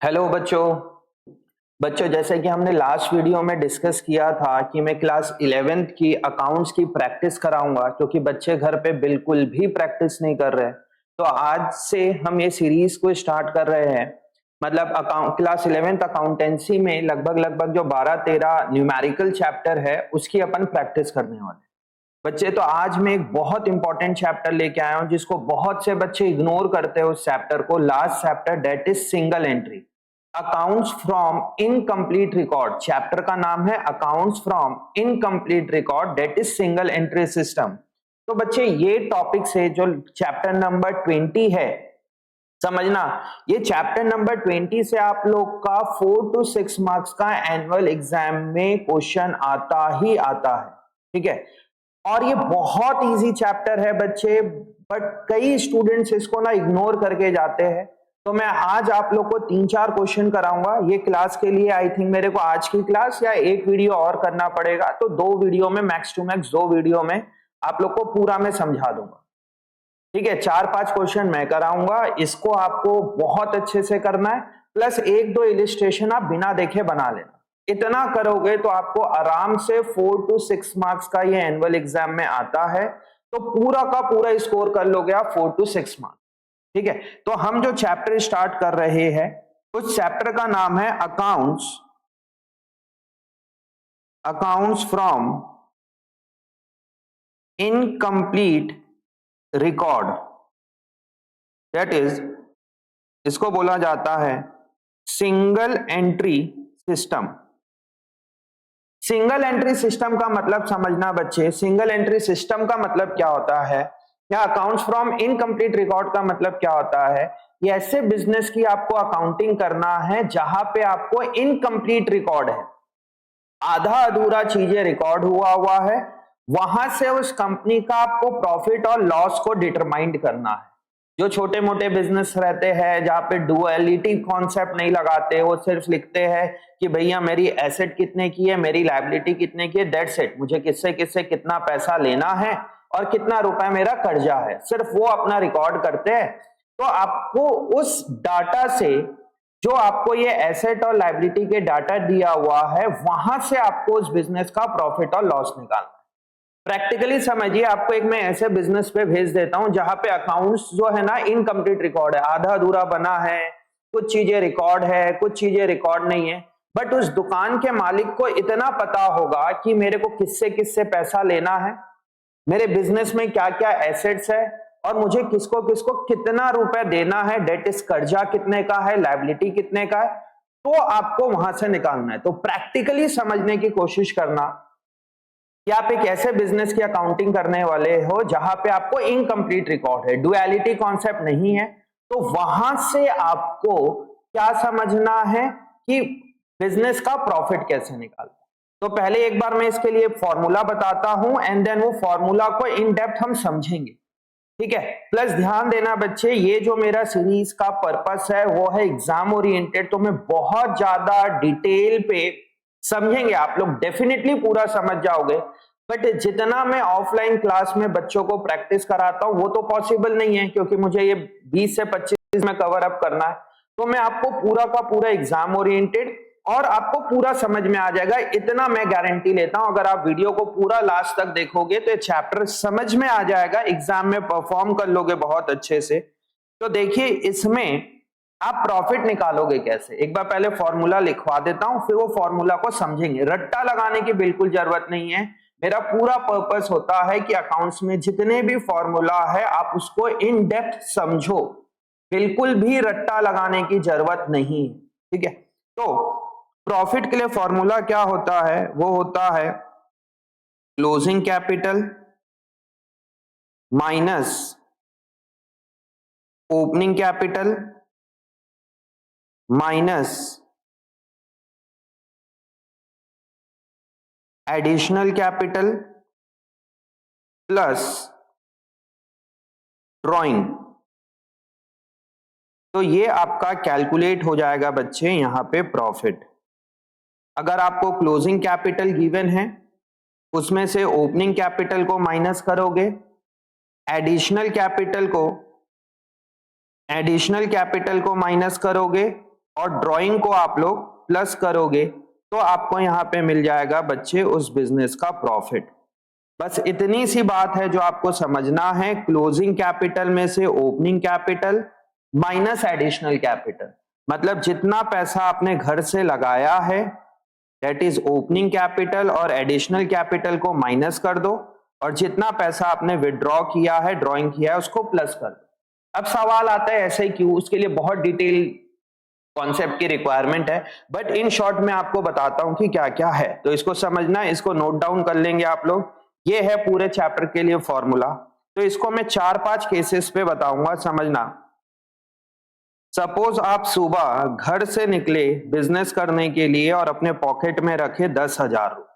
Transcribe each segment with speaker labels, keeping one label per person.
Speaker 1: Hello बच्चों। जैसे कि हमने लास्ट वीडियो में डिस्कस किया था कि मैं क्लास 11th की अकाउंट्स की प्रैक्टिस कराऊंगा, क्योंकि बच्चे घर पे बिल्कुल भी प्रैक्टिस नहीं कर रहे। तो आज से हम ये सीरीज को स्टार्ट कर रहे हैं। मतलब अकाउंट क्लास 11th अकाउंटेंसी में लगभग जो 12-13 न्यूमेरिकल चैप्टर है उसकी अपन प्रैक्टिस करने वाले हैं। बच्चे, तो आज मैं एक बहुत इंपॉर्टेंट चैप्टर लेके आया हूं जिसको बहुत से बच्चे इग्नोर करते हैं। उस चैप्टर को, last chapter, that is single entry, accounts from incomplete record. Chapter का नाम है accounts from incomplete record, that is single entry system. तो बच्चे, ये टॉपिक से जो चैप्टर नंबर 20 है, समझना, ये चैप्टर नंबर 20 से आप लोग का 4 to 6 मार्क्स का एनुअल एग्जाम में क्वेश्चन आता ही आता है। ठीक है, और ये बहुत इजी चैप्टर है बच्चे, बट कई स्टूडेंट्स इसको ना इग्नोर करके जाते हैं। तो मैं आज आप लोग को 3-4 क्वेश्चन कराऊंगा। ये क्लास के लिए आई थिंक मेरे को आज की क्लास या एक वीडियो और करना पड़ेगा, तो 2 वीडियो में, मैक्स टू मैक्स 2 वीडियो में आप लोग को पूरा मैं समझा दूंगा। ठीक है, 4-5 क्वेश्चन मैं कराऊंगा, इसको आपको बहुत अच्छे से करना है, प्लस 1-2 इलिस्ट्रेशन आप बिना देखे बना लेना। इतना करोगे तो आपको आराम से 4 to 6 मार्क्स का ये एनुअल एग्जाम में आता है, तो पूरा का पूरा स्कोर कर लोगे आप 4 to 6 मार्क्स। ठीक है, तो हम जो चैप्टर स्टार्ट कर रहे हैं उस चैप्टर का नाम है accounts from incomplete record, that is, इसको बोला जाता है single entry system. Single entry system का मतलब समझना बच्चे, सिंगल एंट्री सिस्टम का मतलब क्या होता है, या अकाउंट्स फ्रॉम इनकम्प्लीट रिकॉर्ड का मतलब क्या होता है। ये ऐसे बिजनेस की आपको अकाउंटिंग करना है जहां पे आपको इनकम्प्लीट रिकॉर्ड है, आधा अधूरा चीजें रिकॉर्ड हुआ है, वहां से उस कंपनी का आपको प्रॉफिट और लॉस को डिटरमाइन करना है। जो छोटे मोटे बिजनेस रहते हैं जहां पे डुअलिटी कॉन्सेप्ट नहीं लगाते, वो सिर्फ लिखते हैं कि भैया मेरी एसेट कितने की है, मेरी लायबिलिटी कितने की है, दैट्स इट, मुझे किससे किससे कितना पैसा लेना है और कितना रुपया मेरा कर्जा है, सिर्फ वो अपना रिकॉर्ड करते हैं। तो आपको उस डाटा से, जो आपको ये एसेट और लायबिलिटी के डाटा दिया हुआ है, वहां से आपको उस बिजनेस का प्रॉफिट और लॉस निकालना है। प्रैक्टिकली समझिए, आपको एक मैं ऐसे बिजनेस पे भेज देता हूं जहां पे अकाउंट्स जो है ना इनकम्प्लीट रिकॉर्ड है, आधा अधूरा बना है, कुछ चीजें रिकॉर्ड है, कुछ चीजें रिकॉर्ड नहीं है, बट उस दुकान के मालिक को इतना पता होगा कि मेरे को किससे किससे पैसा लेना है, मेरे बिजनेस में क्या क्या एसेट्स है, और मुझे किसको किसको कितना रुपए देना है, डेट इज कर्जा कितने का है, लायबिलिटी कितने का है, तो आपको वहां से निकालना है। तो प्रैक्टिकली समझने की कोशिश करना कि आप एक ऐसे बिजनेस की अकाउंटिंग करने वाले हो जहां पे आपको इनकम्प्लीट रिकॉर्ड है, डुअलिटी कॉन्सेप्ट नहीं है, तो वहां से आपको क्या समझना है कि बिजनेस का प्रॉफिट कैसे निकालना है। तो पहले एक बार मैं इसके लिए फॉर्मूला बताता हूं, एंड देन वो फॉर्मूला को इन डेप्थ हम समझेंगे। ठीक है, प्लस ध्यान देना बच्चे, ये जो मेरा सीरीज का पर्पस है वो है एग्जाम ओरिएंटेड, तो मैं बहुत ज्यादा डिटेल पे समझेंगे, आप लोग डेफिनेटली पूरा समझ जाओगे, बट जितना मैं ऑफलाइन क्लास में बच्चों को प्रैक्टिस कराता हूं वो तो पॉसिबल नहीं है, क्योंकि मुझे ये 20 से 25 में कवर अप करना है। तो मैं आपको पूरा का पूरा एग्जाम ओरिएंटेड, और आपको पूरा समझ में आ जाएगा, इतना मैं गारंटी लेता हूं। अगर आप वीडियो को पूरा लास्ट तक देखोगे तो ये चैप्टर समझ में आ जाएगा, एग्जाम में परफॉर्म कर लोगे बहुत अच्छे से। तो देखिए, इसमें आप प्रॉफिट निकालोगे कैसे, एक बार पहले फॉर्मूला लिखवा देता हूं, फिर वो फॉर्मूला को समझेंगे। रट्टा लगाने की बिल्कुल जरूरत नहीं है, मेरा पूरा पर्पस होता है कि अकाउंट्स में जितने भी फॉर्मूला है आप उसको इन डेप्थ समझो, बिल्कुल भी रट्टा लगाने की जरूरत नहीं। ठीक है, तो प्रॉफिट के लिए फॉर्मूला क्या होता है, वो होता है closing capital minus opening capital minus additional capital plus drawing. तो ये आपका कैलकुलेट हो जाएगा बच्चे यहां पे प्रॉफिट। अगर आपको क्लोजिंग कैपिटल गिवन है, उसमें से ओपनिंग कैपिटल को माइनस करोगे, एडिशनल कैपिटल को माइनस करोगे, और ड्राइंग को आप लोग प्लस करोगे तो आपको यहाँ पे मिल जाएगा बच्चे उस बिजनेस का प्रॉफिट। बस इतनी सी बात है जो आपको समझना है। क्लोजिंग कैपिटल में से opening capital minus additional capital, मतलब जितना पैसा आपने घर से लगाया है दैट इज ओपनिंग कैपिटल, और एडिशनल कैपिटल को माइनस कर दो, और जितना पैसा आपने विड्रॉ किया है, ड्रॉइंग किया है, उसको प्लस कर दो। अब सवाल आता है ऐसे क्यों, उसके लिए बहुत डिटेल कॉन्सेप्ट की रिक्वायरमेंट है, बट इन शॉर्ट में आपको बताता हूं कि क्या क्या है, तो इसको समझना है, इसको नोट डाउन कर लेंगे आप लोग। ये है पूरे चैप्टर के लिए फॉर्मूला, तो इसको मैं 4-5 केसेस पे बताऊंगा, समझना। सपोज आप सुबह घर से निकले बिजनेस करने के लिए और अपने पॉकेट में रखे 10,000 रुपए।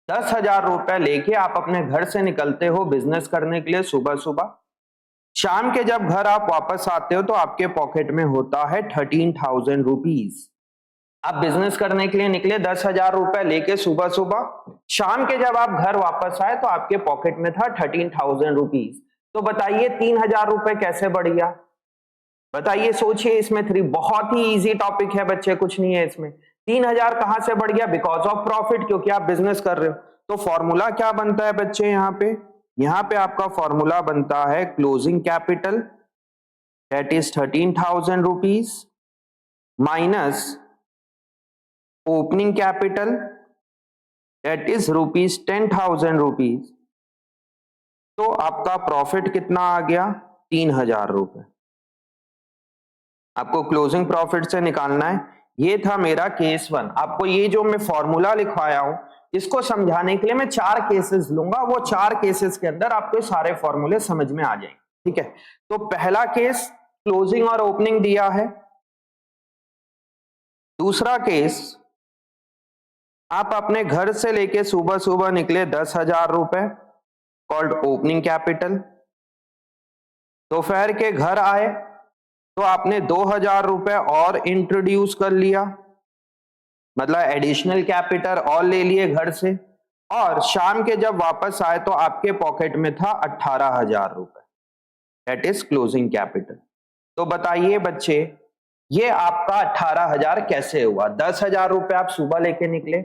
Speaker 1: 10,000 रुपए लेके आप अपने घर से निकलते हो बिजनेस करने के लिए सुबह सुबह। शाम के जब घर आप वापस आते हो तो आपके पॉकेट में होता है 13,000 रुपीज। आप बिजनेस करने के लिए निकले 10,000 रुपए लेके सुबह सुबह, शाम के जब आप घर वापस आए तो आपके पॉकेट में था 13,000 रुपीज। तो बताइए 3,000 रुपए कैसे बढ़ गया? बताइए, सोचिए इसमें बहुत ही इजी टॉपिक है बच्चे, कुछ नहीं है इसमें। 3,000 कहां से बढ़ गया? बिकॉज ऑफ प्रॉफिट, क्योंकि आप बिजनेस कर रहे हो। तो फॉर्मूला क्या बनता है बच्चे यहाँ पे आपका फॉर्मूला बनता है closing capital that is 13,000 rupees minus opening capital that is rupees 10,000 rupees. तो आपका प्रॉफिट कितना आ गया? 3,000 रुपए। आपको क्लोजिंग प्रॉफिट से निकालना है। ये था मेरा केस 1। आपको ये जो मैं फॉर्मूला लिखवाया हूं इसको समझाने के लिए मैं 4 केसेस लूंगा, वो 4 केसेस के अंदर आपको सारे फॉर्मूले समझ में आ जाएंगे, ठीक है। तो पहला केस क्लोजिंग और ओपनिंग दिया है। दूसरा केस, आप अपने घर से लेके सुबह सुबह निकले 10,000 रुपए, कॉल्ड ओपनिंग कैपिटल। दोपहर के घर आए तो आपने 2,000 रुपए और इंट्रोड्यूस कर लिया, मतलब एडिशनल कैपिटल और ले लिए घर से, और शाम के जब वापस आए तो आपके पॉकेट में था 18,000 रुपए, दैट इज क्लोजिंग कैपिटल। तो बताइए बच्चे, ये आपका 18,000 कैसे हुआ? 10,000 रुपए आप सुबह लेके निकले,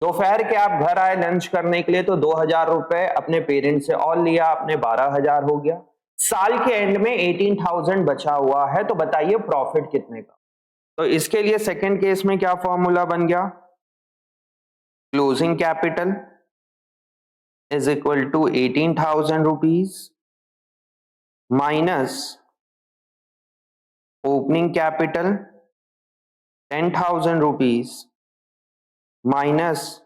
Speaker 1: दोपहर के आप घर आए लंच करने के लिए तो 2,000 रुपए अपने पेरेंट्स से और लिया, आपने 12,000 हो गया। साल के एंड में 18,000 बचा हुआ है, तो बताइए प्रॉफिट कितने का? तो इसके लिए सेकंड केस में क्या फॉर्मूला बन गया? Closing capital is equal to 18,000 rupees minus opening capital 10,000 rupees minus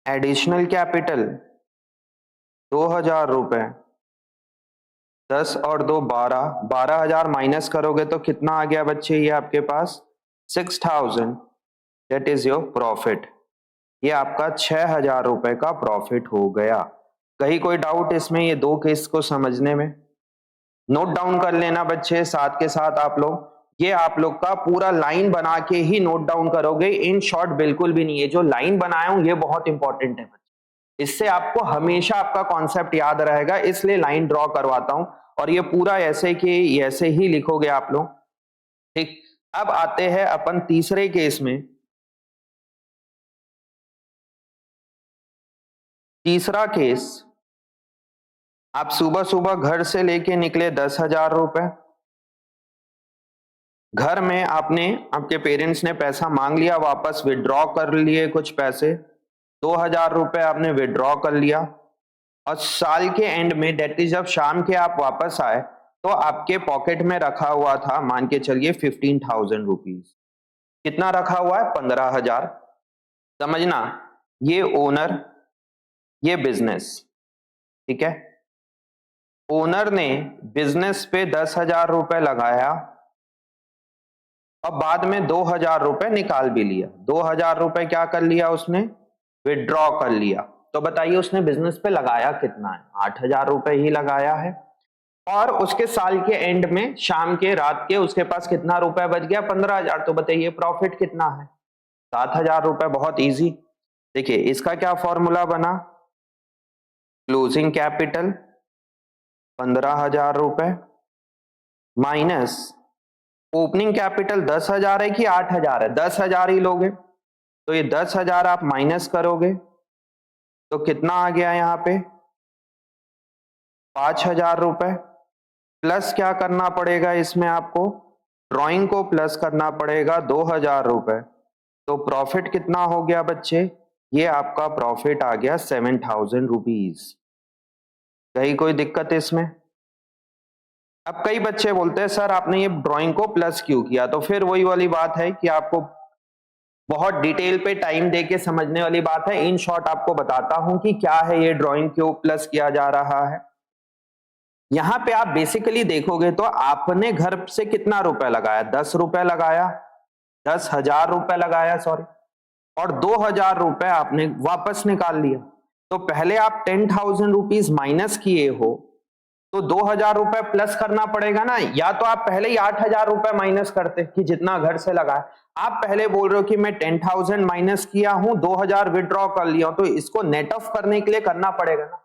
Speaker 1: additional capital 2,000 रुपए। 10 और 2 12, 12,000 माइनस करोगे तो कितना आ गया बच्चे? ये आपके पास 6,000, दैट इज योर प्रॉफिट। ये आपका 6,000 रुपए का प्रॉफिट हो गया। कहीं कोई डाउट इसमें? ये 2 केस को समझने में नोट डाउन कर लेना बच्चे साथ के साथ आप लोग। ये आप लोग का पूरा लाइन बना के ही नोट डाउन करोगे, इन शॉर्ट बिल्कुल भी नहीं है। जो लाइन बनाया हूं ये बहुत इंपॉर्टेंट है बच्चे, इससे आपको हमेशा आपका कॉन्सेप्ट याद रहेगा, इसलिए लाइन ड्रॉ करवाता हूं। और ये पूरा ऐसे के ऐसे ही लिखोगे आप लोग, ठीक। अब आते हैं अपन तीसरे केस में। तीसरा केस, आप सुबह सुबह घर से लेके निकले 10,000 रुपए, घर में आपने आपके पेरेंट्स ने पैसा मांग लिया, वापस विड्रॉ कर लिए कुछ पैसे, 2,000 रुपए आपने विड्रॉ कर लिया, और साल के एंड में दैट इज जब शाम के आप वापस आए तो आपके पॉकेट में रखा हुआ था, मान के चलिए 15,000 रुपीज। कितना रखा हुआ है? 15,000। समझना, ये ओनर, ये बिजनेस, ठीक है। ओनर ने बिजनेस पे 10,000 रुपए लगाया और बाद में 2,000 रुपए निकाल भी लिया। 2,000 रुपए क्या कर लिया उसने? विड्रॉ कर लिया। तो बताइए उसने बिजनेस पे लगाया कितना है? 8,000 रुपए ही लगाया है। और उसके साल के एंड में शाम के रात के उसके पास कितना रुपए बच गया? 15,000। तो बताइए प्रॉफिट कितना है? 7,000 रुपए। बहुत इजी। देखिए इसका क्या फॉर्मूला बना? क्लोजिंग कैपिटल 15,000 रुपए माइनस ओपनिंग कैपिटल 10,000 है कि 8,000 है? 10,000 ही लोगे, तो ये 10,000 आप माइनस करोगे तो कितना आ गया यहाँ पे? 5,000 रुपए। प्लस क्या करना पड़ेगा इसमें आपको? ड्राइंग को प्लस करना पड़ेगा 2,000 रुपए। तो प्रॉफिट कितना हो गया बच्चे? ये आपका प्रॉफिट आ गया 7,000 रुपीज। कहीं कोई दिक्कत इसमें? अब कई बच्चे बोलते हैं सर आपने ये ड्राइंग को प्लस क्यों किया? तो फिर वही वाली बात है कि आपको बहुत डिटेल पे टाइम देके समझने वाली बात है। इन शॉर्ट आपको बताता हूं कि क्या है ये ड्राइंग, क्यों प्लस किया जा रहा है। यहां पे आप बेसिकली देखोगे तो आपने घर से कितना रुपए लगाया? 10 रुपए लगाया, 10,000 रुपए लगाया सॉरी, और 2,000 रुपए आपने वापस निकाल लिया। तो पहले आप 10,000 रुपीज माइनस किए हो तो 2,000 रुपए प्लस करना पड़ेगा ना। या तो आप पहले ही 8,000 रुपए माइनस करते कि जितना घर से लगा। आप पहले बोल रहे हो कि मैं 10,000 माइनस किया हूं, 2,000 विड्रॉ कर लिया, तो इसको नेट ऑफ करने के लिए करना पड़ेगा ना।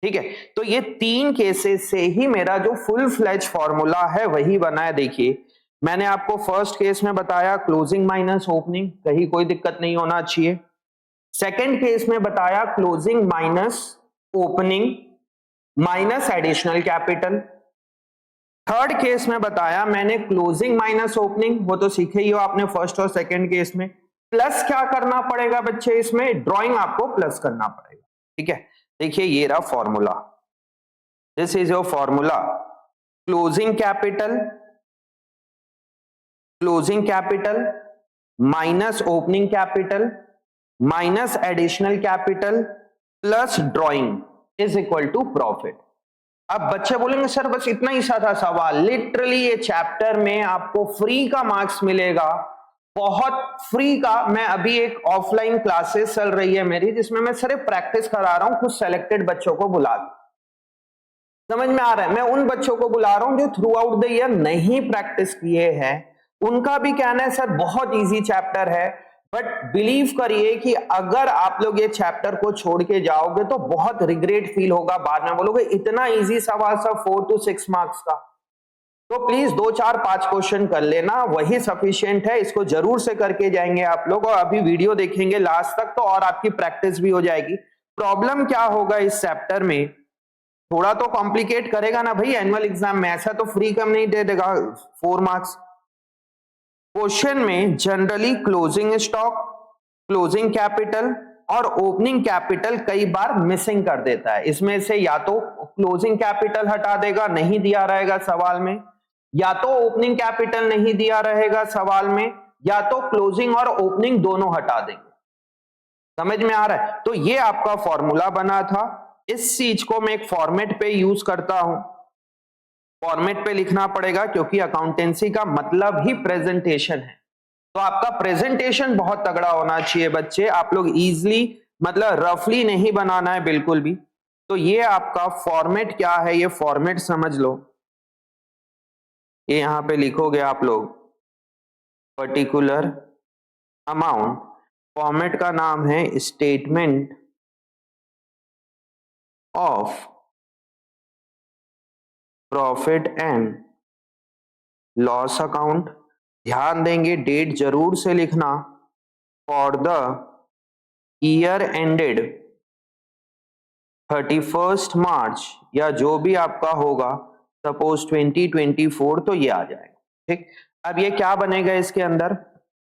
Speaker 1: ठीक है, तो ये 3 केसेस से ही मेरा जो फुल फ्लेज फॉर्मूला है वही बना है। देखिए मैंने आपको फर्स्ट केस में बताया क्लोजिंग माइनस ओपनिंग, कहीं कोई दिक्कत नहीं होना चाहिए। सेकंड केस में बताया closing minus opening minus additional capital. Third case में बताया मैंने क्लोजिंग माइनस ओपनिंग, वो तो सीखे ही हो आपने फर्स्ट और सेकंड केस में। प्लस क्या करना पड़ेगा बच्चे? इसमें ड्राइंग आपको प्लस करना पड़ेगा। ठीक है, देखिए ये रहा formula, this is your formula. Closing capital minus opening capital minus additional capital plus drawing is equal to profit. अब बच्चे बोलेंगे सर बस इतना ही सा था सवाल। लिटरली ये चैप्टर में आपको फ्री का मार्क्स मिलेगा, बहुत फ्री का। मैं अभी एक ऑफलाइन क्लासेस चल रही है मेरी, जिसमें मैं सिर्फ प्रैक्टिस करा रहा हूं, कुछ सेलेक्टेड बच्चों को बुला के। समझ में आ रहा है? मैं उन बच्चों को बुला रहा हूं जो थ्रू आउट द ईयर नहीं प्रैक्टिस किए हैं। उनका भी कहना है सर बहुत इजी चैप्टर है, बट बिलीव करिए कि अगर आप लोग ये चैप्टर को छोड़ के जाओगे तो बहुत रिग्रेट फील होगा। बाद में बोलोगे इतना इजी सवाल सब 4 to 6 मार्क्स का। तो प्लीज 2, 4, 5 क्वेश्चन कर लेना, वही सफिशिएंट है। इसको जरूर से करके जाएंगे आप लोग, और अभी वीडियो देखेंगे लास्ट तक तो और आपकी प्रैक्टिस भी हो जाएगी। प्रॉब्लम क्या होगा इस चैप्टर में? थोड़ा तो कॉम्प्लिकेट करेगा ना भाई एनुअल एग्जाम में, ऐसा तो फ्री कम नहीं दे देगा 4 मार्क्स। क्वेश्चन में generally closing stock, closing capital और ओपनिंग कैपिटल कई बार मिसिंग कर देता है। इसमें से या तो क्लोजिंग कैपिटल हटा देगा, नहीं दिया रहेगा सवाल में, या तो ओपनिंग कैपिटल नहीं दिया रहेगा सवाल में, या तो क्लोजिंग और ओपनिंग दोनों हटा देंगे। समझ में आ रहा है? तो ये आपका फॉर्मूला बना था। इस चीज को मैं एक फॉर्मेट पे यूज करता हूं, फॉर्मेट पे लिखना पड़ेगा क्योंकि अकाउंटेंसी का मतलब ही प्रेजेंटेशन है। तो आपका प्रेजेंटेशन बहुत तगड़ा होना चाहिए बच्चे। आप लोग इजीली मतलब रफली नहीं बनाना है बिल्कुल भी। तो ये आपका फॉर्मेट क्या है, ये फॉर्मेट समझ लो। ये यहां पे लिखोगे आप लोग पर्टिकुलर अमाउंट, फॉर्मेट का नाम है statement of profit and loss account. ध्यान देंगे डेट जरूर से लिखना, फॉर द ईयर एंडेड 31 मार्च, या जो भी आपका होगा, सपोज 2024, तो ये आ जाएगा। ठीक, अब ये क्या बनेगा इसके अंदर?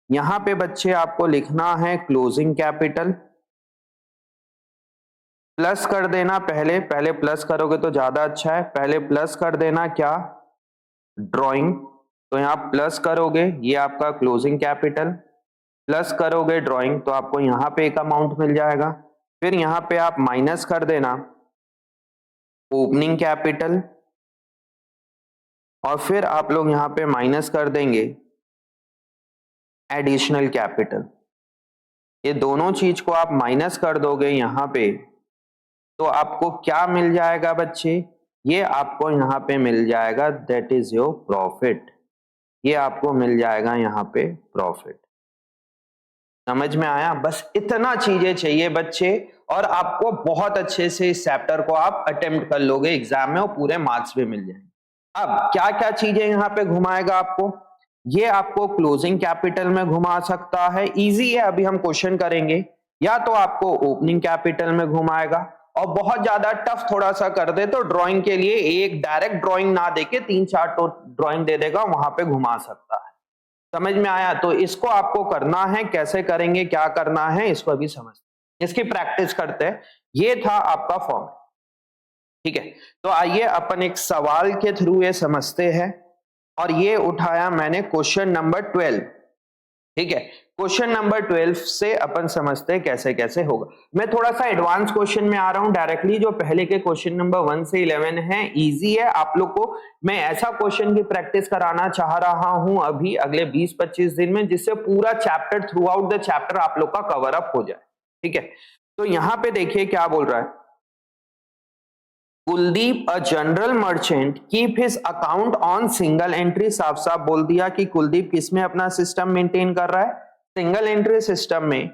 Speaker 1: यहां पे बच्चे आपको लिखना है क्लोजिंग कैपिटल, प्लस कर देना पहले प्लस करोगे तो ज्यादा अच्छा है। पहले प्लस कर देना क्या? ड्राइंग। तो यहां प्लस करोगे, ये आपका क्लोजिंग कैपिटल, प्लस करोगे ड्राइंग, तो आपको यहां पे एक अमाउंट मिल जाएगा। फिर यहां पे आप माइनस कर देना ओपनिंग कैपिटल, और फिर आप लोग यहां पे माइनस कर देंगे एडिशनल कैपिटल। ये दोनों चीज को आप माइनस कर दोगे यहां पे, तो आपको क्या मिल जाएगा बच्चे? ये आपको यहां पे मिल जाएगा, दैट इज योर प्रॉफिट। ये आपको मिल जाएगा यहां पे प्रॉफिट। समझ में आया? बस इतना चीजें चाहिए बच्चे, और आपको बहुत अच्छे से इस चैप्टर को आप अटेम्प्ट कर लोगे एग्जाम में और पूरे मार्क्स भी मिल जाएंगे। अब क्या क्या चीजें यहाँ पे घुमाएगा आपको? ये आपको क्लोजिंग कैपिटल में घुमा सकता है, इजी है, अभी हम क्वेश्चन करेंगे। या तो आपको ओपनिंग कैपिटल में घुमाएगा, और बहुत ज्यादा टफ थोड़ा सा कर दे तो ड्राइंग के लिए एक डायरेक्ट ड्राइंग ना देके 3-4 तो ड्राइंग दे देगा, वहां पे घुमा सकता है। समझ में आया? तो इसको आपको करना है, कैसे करेंगे, क्या करना है, इसको अभी समझ, इसकी प्रैक्टिस करते हैं। ये था आपका फॉर्म, ठीक है। तो आइए अपन एक सवाल के थ्रू ये समझते हैं, और ये उठाया मैंने क्वेश्चन नंबर 12, ठीक है। क्वेश्चन नंबर 12 से अपन समझते हैं कैसे कैसे होगा। मैं थोड़ा सा एडवांस क्वेश्चन में आ रहा हूं डायरेक्टली, जो पहले के क्वेश्चन नंबर 1 से 11 है, इजी है। आप लोग को मैं ऐसा क्वेश्चन की प्रैक्टिस कराना चाह रहा हूं अभी अगले 20-25 दिन में, जिससे पूरा chapter, through out the chapter आप लोग का कवर अप हो जाए, ठीक है। तो यहां पे देखिए क्या बोल रहा है, Kuldeep a general merchant keep his account on single entry. साफ साफ बोल दिया कि कुलदीप किसमें अपना सिस्टम मेंटेन कर रहा है, सिंगल एंट्री सिस्टम में।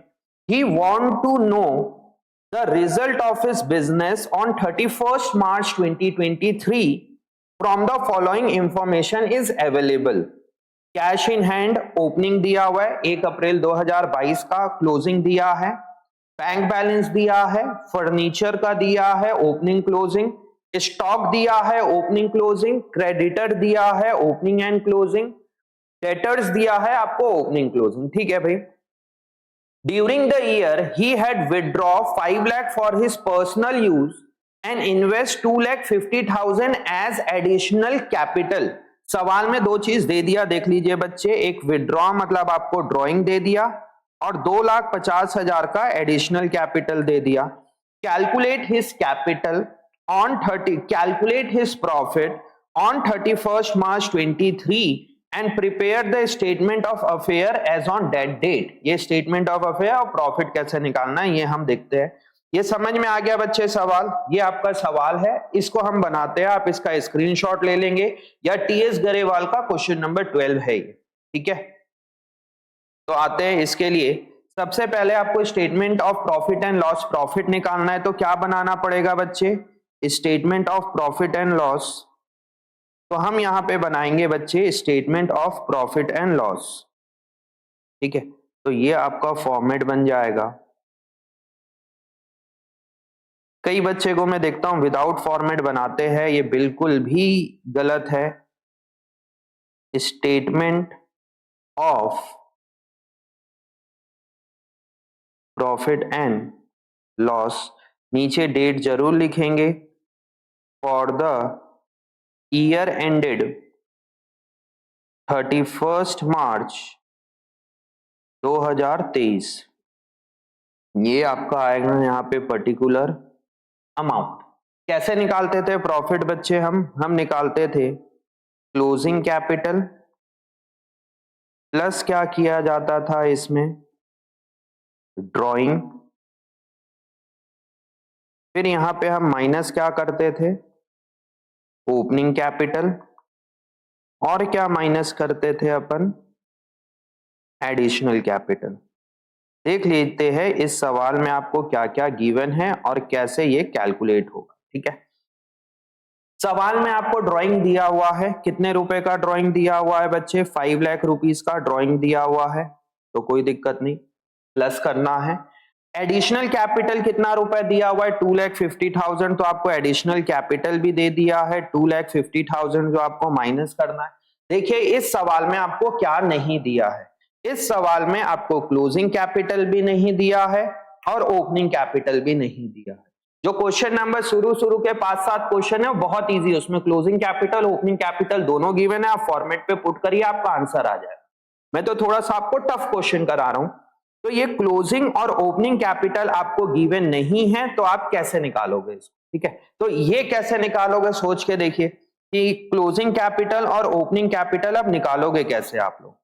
Speaker 1: He want to know the result of his business on 31st March 2023 from the following information is available. Cash in hand opening दिया हुआ है 1 अप्रैल 2022 का, क्लोजिंग दिया है, बैंक बैलेंस दिया है, फर्नीचर का दिया है ओपनिंग क्लोजिंग, स्टॉक दिया है ओपनिंग क्लोजिंग, क्रेडिटर दिया है ओपनिंग एंड क्लोजिंग, डेटर्स दिया है आपको ओपनिंग क्लोजिंग, ठीक है भाई। During the year he had withdraw 5 lakh for his personal use and invest 2,50,000 as additional capital. सवाल में दो चीज दे दिया, देख लीजिए बच्चे, एक विथड्रॉ मतलब आपको ड्रॉइंग दे दिया, और 2,50,000 का एडिशनल कैपिटल दे दिया। Calculate his capital on 30 calculate his profit on 31st March 23 and prepare the statement of affair as on that date। ये statement of affair और प्रॉफिट कैसे निकालना है ये हम देखते हैं। ये समझ में आ गया बच्चे सवाल? ये आपका सवाल है, इसको हम बनाते हैं, आप इसका स्क्रीनशॉट ले लेंगे, या टीएस गरेवाल का क्वेश्चन नंबर 12 है ये, ठीक है। तो आते हैं इसके लिए। सबसे पहले आपको statement of profit and loss, profit निकालना है, तो क्या बनाना पड़ेगा बच्चे, statement of profit and loss. तो हम यहां पे बनाएंगे बच्चे statement of profit and loss, ठीक है। तो ये आपका फॉर्मेट बन जाएगा। कई बच्चे को मैं देखता हूं विदाउट फॉर्मेट बनाते हैं, ये बिल्कुल भी गलत है। Statement of profit and loss, नीचे डेट जरूर लिखेंगे, for the year ended 31st March 2023। ये आपका आएगा यहाँ पे पर्टिकुलर अमाउंट। कैसे निकालते थे प्रॉफिट बच्चे, हम निकालते थे क्लोजिंग कैपिटल प्लस क्या किया जाता था इसमें, ड्राइंग, फिर यहां पे हम माइनस क्या करते थे, ओपनिंग कैपिटल, और क्या माइनस करते थे अपन, एडिशनल कैपिटल। देख लेते हैं इस सवाल में आपको क्या क्या गिवन है और कैसे ये कैलकुलेट होगा, ठीक है। सवाल में आपको ड्राइंग दिया हुआ है, कितने रुपए का ड्राइंग दिया हुआ है बच्चे, 5 लाख रुपीस का ड्राइंग दिया हुआ है, तो कोई दिक्कत नहीं, प्लस करना है। एडिशनल कैपिटल कितना रुपए दिया हुआ है, 2,50,000, तो आपको एडिशनल कैपिटल भी दे दिया है 2,50,000, जो आपको माइनस करना है। देखिए इस सवाल में आपको क्या नहीं दिया है, इस सवाल में आपको क्लोजिंग कैपिटल भी नहीं दिया है और ओपनिंग कैपिटल भी नहीं दिया है। जो क्वेश्चन नंबर शुरू के 5-7 क्वेश्चन है वो बहुत इजी है, उसमें क्लोजिंग कैपिटल ओपनिंग कैपिटल दोनों गिवन है, आप फॉर्मेट पे पुट करिए आपका आंसर आ जाएगा। मैं तो थोड़ा सा आपको टफ क्वेश्चन करा रहा हूं। तो ये क्लोजिंग और ओपनिंग कैपिटल आपको गिवन नहीं है, तो आप कैसे निकालोगे इसको, ठीक है। तो ये कैसे निकालोगे सोच के देखिए कि क्लोजिंग कैपिटल और ओपनिंग कैपिटल अब निकालोगे कैसे आप लोग।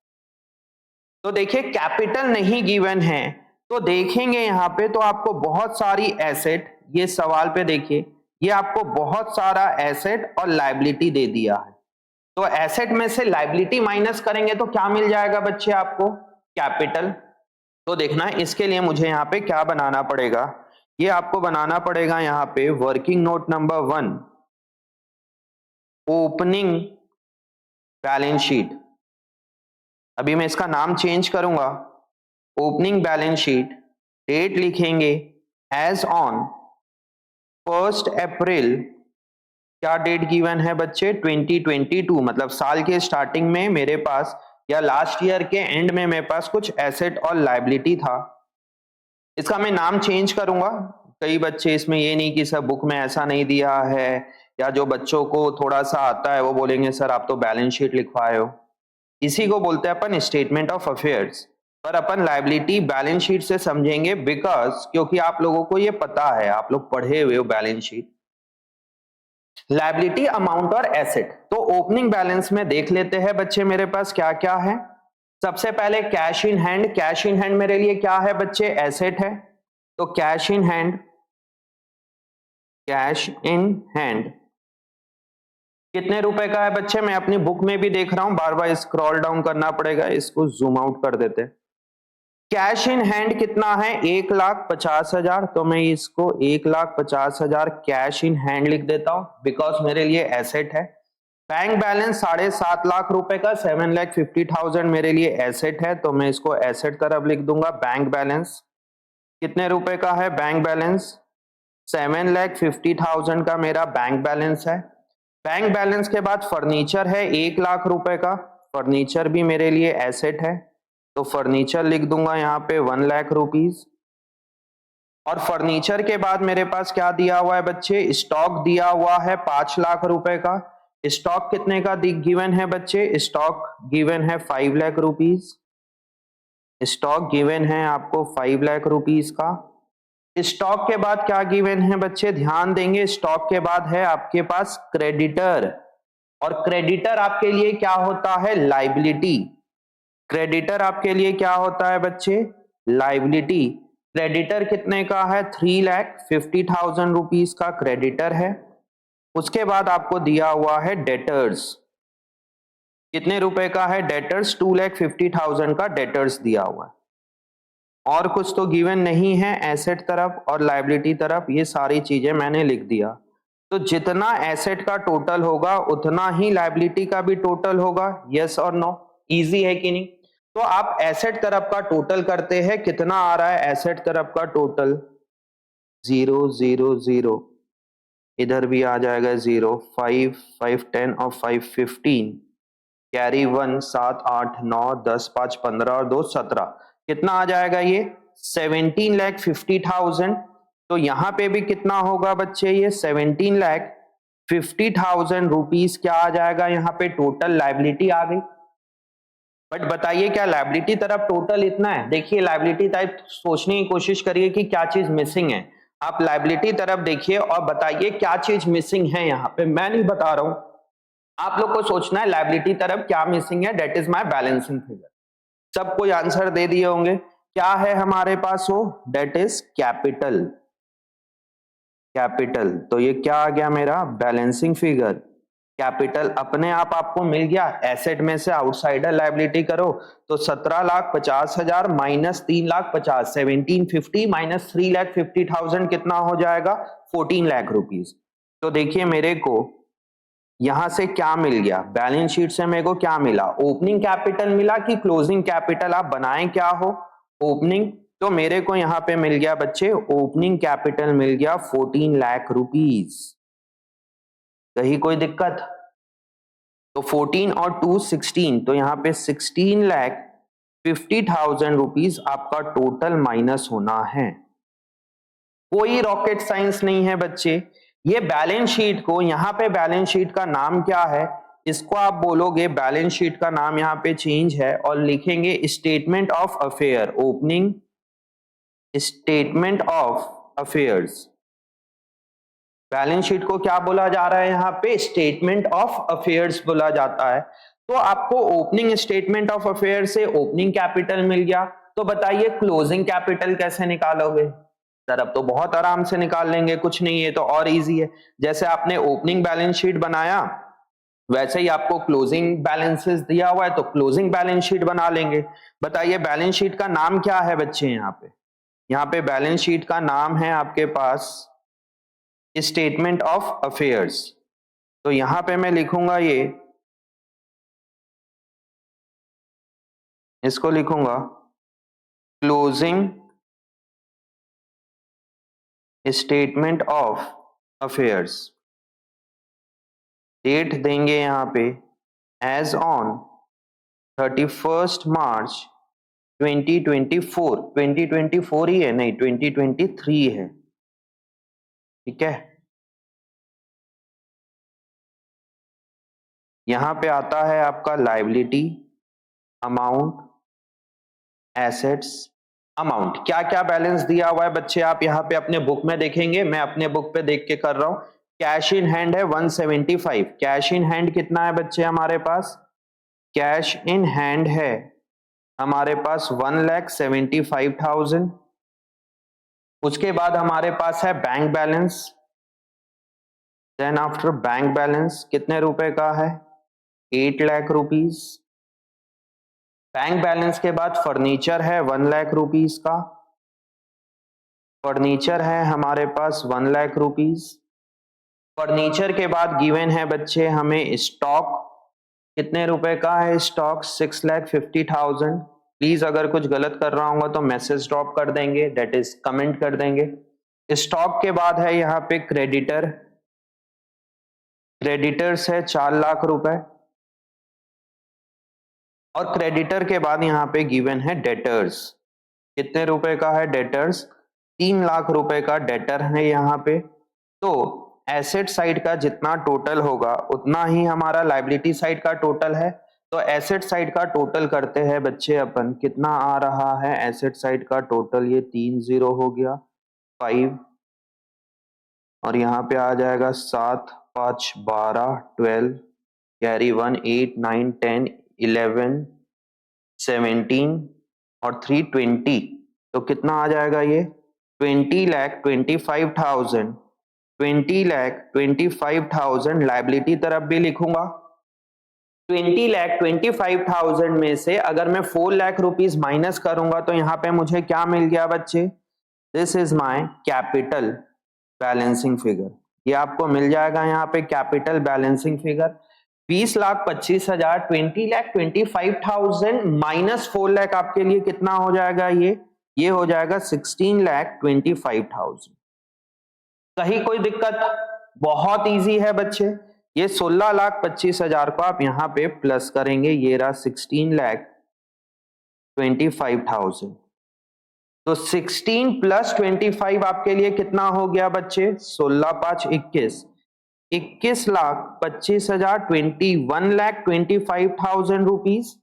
Speaker 1: तो देखिए कैपिटल नहीं गिवन है, तो देखेंगे यहां पे तो आपको बहुत सारी एसेट, ये सवाल पे देखिए, ये आपको बहुत सारा एसेट और लायबिलिटी दे दिया है। तो एसेट में से लायबिलिटी माइनस करेंगे तो क्या मिल जाएगा बच्चे आपको, कैपिटल। तो देखना है इसके लिए मुझे यहाँ पे क्या बनाना पड़ेगा, ये आपको बनाना पड़ेगा यहाँ पे working note number 1, opening balance sheet, अभी मैं इसका नाम चेंज करूंगा, ओपनिंग बैलेंस शीट, डेट लिखेंगे एज ऑन 1 अप्रैल, क्या डेट गिवन है बच्चे 2022, मतलब साल के स्टार्टिंग में मेरे पास या लास्ट ईयर के एंड में मेरे पास कुछ एसेट और लायबिलिटी था। इसका मैं नाम चेंज करूंगा। कई बच्चे इसमें ये नहीं कि सर बुक में ऐसा नहीं दिया है, या जो बच्चों को थोड़ा सा आता है वो बोलेंगे सर आप तो बैलेंस शीट लिखवाए हो। इसी को बोलते हैं अपन स्टेटमेंट ऑफ अफेयर्स, पर अपन लायबिलिटी बैलेंस शीट से समझेंगे, बिकॉज क्योंकि आप लोगों को ये पता है, आप लोग पढ़े हुए हो बैलेंस शीट। लायबिलिटी, अमाउंट और एसेट, तो ओपनिंग बैलेंस में देख लेते हैं बच्चे मेरे पास क्या क्या है। सबसे पहले cash in hand, cash in hand मेरे लिए क्या है बच्चे, एसेट है। तो cash in hand, cash in hand कितने रुपए का है बच्चे, मैं अपनी बुक में भी देख रहा हूं, बार बार स्क्रॉल डाउन करना पड़ेगा, इसको जूम आउट कर देते। कैश इन हैंड कितना है, 1,50,000, तो मैं इसको 1,50,000 कैश इन हैंड लिख देता हूं, बिकॉज मेरे लिए एसेट है। बैंक बैलेंस 7.5 लाख रुपए का, 7,50,000 मेरे लिए एसेट है, तो मैं इसको एसेट तरफ लिख दूंगा। बैंक बैलेंस कितने रुपए का है, बैंक बैलेंस 7,50,000 का मेरा बैंक बैलेंस है। बैंक बैलेंस के बाद फर्नीचर है 1 लाख रुपए का, फर्नीचर भी मेरे लिए एसेट है, तो फर्नीचर लिख दूंगा यहाँ पे 1 लाख रुपीज। और फर्नीचर के बाद मेरे पास क्या दिया हुआ है बच्चे, स्टॉक दिया हुआ है 5 लाख रुपए का। स्टॉक कितने का गिवन है बच्चे, स्टॉक गिवन है 5 लाख रुपीज, स्टॉक गिवन है आपको 5 लाख रुपीज का। स्टॉक के बाद क्या गिवन है बच्चे, ध्यान देंगे, स्टॉक के बाद है आपके पास क्रेडिटर, और क्रेडिटर आपके लिए क्या होता है, लायबिलिटी। क्रेडिटर आपके लिए क्या होता है बच्चे, लायबिलिटी। क्रेडिटर कितने का है, 3,50,000 रुपीज का क्रेडिटर है। उसके बाद आपको दिया हुआ है डेटर्स, कितने रुपए का है डेटर्स, 2,50,000 का डेटर्स दिया हुआ है। और कुछ तो गिवन नहीं है एसेट तरफ और लायबिलिटी तरफ, ये सारी चीजें मैंने लिख दिया। तो जितना एसेट का टोटल होगा उतना ही लायबिलिटी का भी टोटल होगा, यस और नो, इजी है कि नहीं। तो आप एसेट तरफ का टोटल करते हैं, कितना आ रहा है एसेट तरफ का टोटल, 0 0 0, इधर भी आ जाएगा 0, 5 5 10 और 5 15, कैरी 1 7 8 9 10 5 15 और 2 17, कितना आ जाएगा ये 17,50,000। तो यहां पे भी कितना होगा बच्चे, ये 17,50,000 रुपीज क्या आ जाएगा, यहाँ पे टोटल लायबिलिटी आ गई। बट बताइए क्या लायबिलिटी तरफ टोटल इतना है, देखिए लायबिलिटी टाइप सोचने की कोशिश करिए कि क्या चीज मिसिंग है। आप लायबिलिटी तरफ देखिए और बताइए क्या चीज मिसिंग है, यहाँ पे मैं नहीं बता रहा हूं, आप लोग को सोचना है लायबिलिटी तरफ क्या मिसिंग है, that is my balancing figure. सब कोई आंसर दे दिए होंगे, क्या है हमारे पास वो, दैट इज कैपिटल, कैपिटल। तो ये क्या आ गया मेरा बैलेंसिंग फिगर, कैपिटल अपने आप आपको मिल गया। एसेट में से आउटसाइडर लायबिलिटी करो तो 17,50,000 माइनस 3,50,000, 1750 माइनस 3,50,000 कितना हो जाएगा, 14 लाख रुपीज। तो देखिए मेरे को यहां से क्या मिल गया, बैलेंस शीट से मेरे को क्या मिला, ओपनिंग कैपिटल मिला कि क्लोजिंग कैपिटल, आप बनाएं क्या हो, ओपनिंग। तो मेरे को यहां पे मिल गया बच्चे ओपनिंग कैपिटल मिल गया 14 लाख रुपीज। कहीं कोई दिक्कत, तो 14 और 2 16, तो यहाँ पे 16,50,000 रुपीज आपका टोटल माइनस होना है। कोई रॉकेट साइंस नहीं है बच्चे। ये बैलेंस शीट को, यहाँ पे बैलेंस शीट का नाम क्या है, इसको आप बोलोगे, बैलेंस शीट का नाम यहाँ पे चेंज है और लिखेंगे statement of affair, opening statement of affairs. Balance sheet को क्या बोला जा रहा है, यहाँ पे स्टेटमेंट ऑफ अफेयर्स बोला जाता है। तो आपको ओपनिंग स्टेटमेंट ऑफ अफेयर से ओपनिंग कैपिटल मिल गया, तो बताइए क्लोजिंग कैपिटल कैसे निकालोगे, सर अब तो बहुत आराम से निकाल लेंगे, कुछ नहीं है तो और इजी है। जैसे आपने ओपनिंग बैलेंस शीट बनाया वैसे ही आपको क्लोजिंग बैलेंसेस दिया हुआ है तो क्लोजिंग बैलेंस शीट बना लेंगे। बताइए बैलेंस शीट का नाम क्या है बच्चे, यहाँ पे बैलेंस शीट का नाम है आपके पास स्टेटमेंट ऑफ अफेयर्स। तो यहां पे मैं लिखूंगा ये इसको लिखूंगा closing statement of affairs. Date देंगे यहाँ पे एज ऑन 31 मार्च 2024। 2024 ही है, नहीं 2023 है, ठीक है। यहां पे आता है आपका लायबिलिटी अमाउंट, एसेट्स अमाउंट। क्या क्या बैलेंस दिया हुआ है बच्चे, आप यहाँ पे अपने बुक में देखेंगे, मैं अपने बुक पे देख के कर रहा हूं। कैश इन हैंड है 175। कैश इन हैंड कितना है बच्चे हमारे पास? कैश इन हैंड है हमारे पास 1,75,000। उसके बाद हमारे पास है bank balance. Then after bank balance कितने रुपए का है? 8 लाख रुपीज। बैंक बैलेंस के बाद फर्नीचर है 1 लाख रुपीज का। फर्नीचर है हमारे पास 1 लाख रुपीज। फर्नीचर के बाद गिवन है बच्चे हमें स्टॉक। कितने रुपए का है स्टॉक? 6,50,000। प्लीज अगर कुछ गलत कर रहा हूँ तो मैसेज ड्रॉप कर देंगे, डेट इज कमेंट कर देंगे। स्टॉक के बाद है यहाँ पे क्रेडिटर। क्रेडिटर्स है 4 लाख रुपए। और क्रेडिटर के बाद यहाँ पे गिवन है डेटर्स। कितने रुपए का है डेटर्स? 3 लाख रुपए का डेटर है यहाँ पे। तो एसेट साइड का जितना टोटल होगा उतना ही हमारा लायबिलिटी साइड का टोटल है। तो एसेट साइड का टोटल करते हैं बच्चे अपन, कितना आ रहा है एसेट साइड का टोटल? ये 3 0 हो गया 5, और यहाँ पे आ जाएगा 7 5 12 12, कैरी 1 8 9 10 11 17 और 3 20। तो कितना आ जाएगा ये? 20,25,000। 20,25,000 लायबिलिटी तरफ भी लिखूंगा। 20,25,000 में से अगर मैं 4 लाख रुपीज माइनस करूंगा तो यहाँ पे मुझे क्या मिल गया बच्चे? This is my capital balancing figure. ये आपको मिल जाएगा यहाँ पे capital balancing figure. 20,25,000, 20,25,000 minus 4 lakh आपके लिए कितना हो जाएगा? ये हो जाएगा 16,25,000। कहीं कोई दिक्कत? बहुत इजी है बच्चे। ये 16,25,000 को आप यहाँ पे प्लस करेंगे, ये रहा 16,25,000। तो 16 प्लस 25 आपके लिए कितना हो गया बच्चे? 16 5 21, 21,25,000, 21,25,000 रुपीज।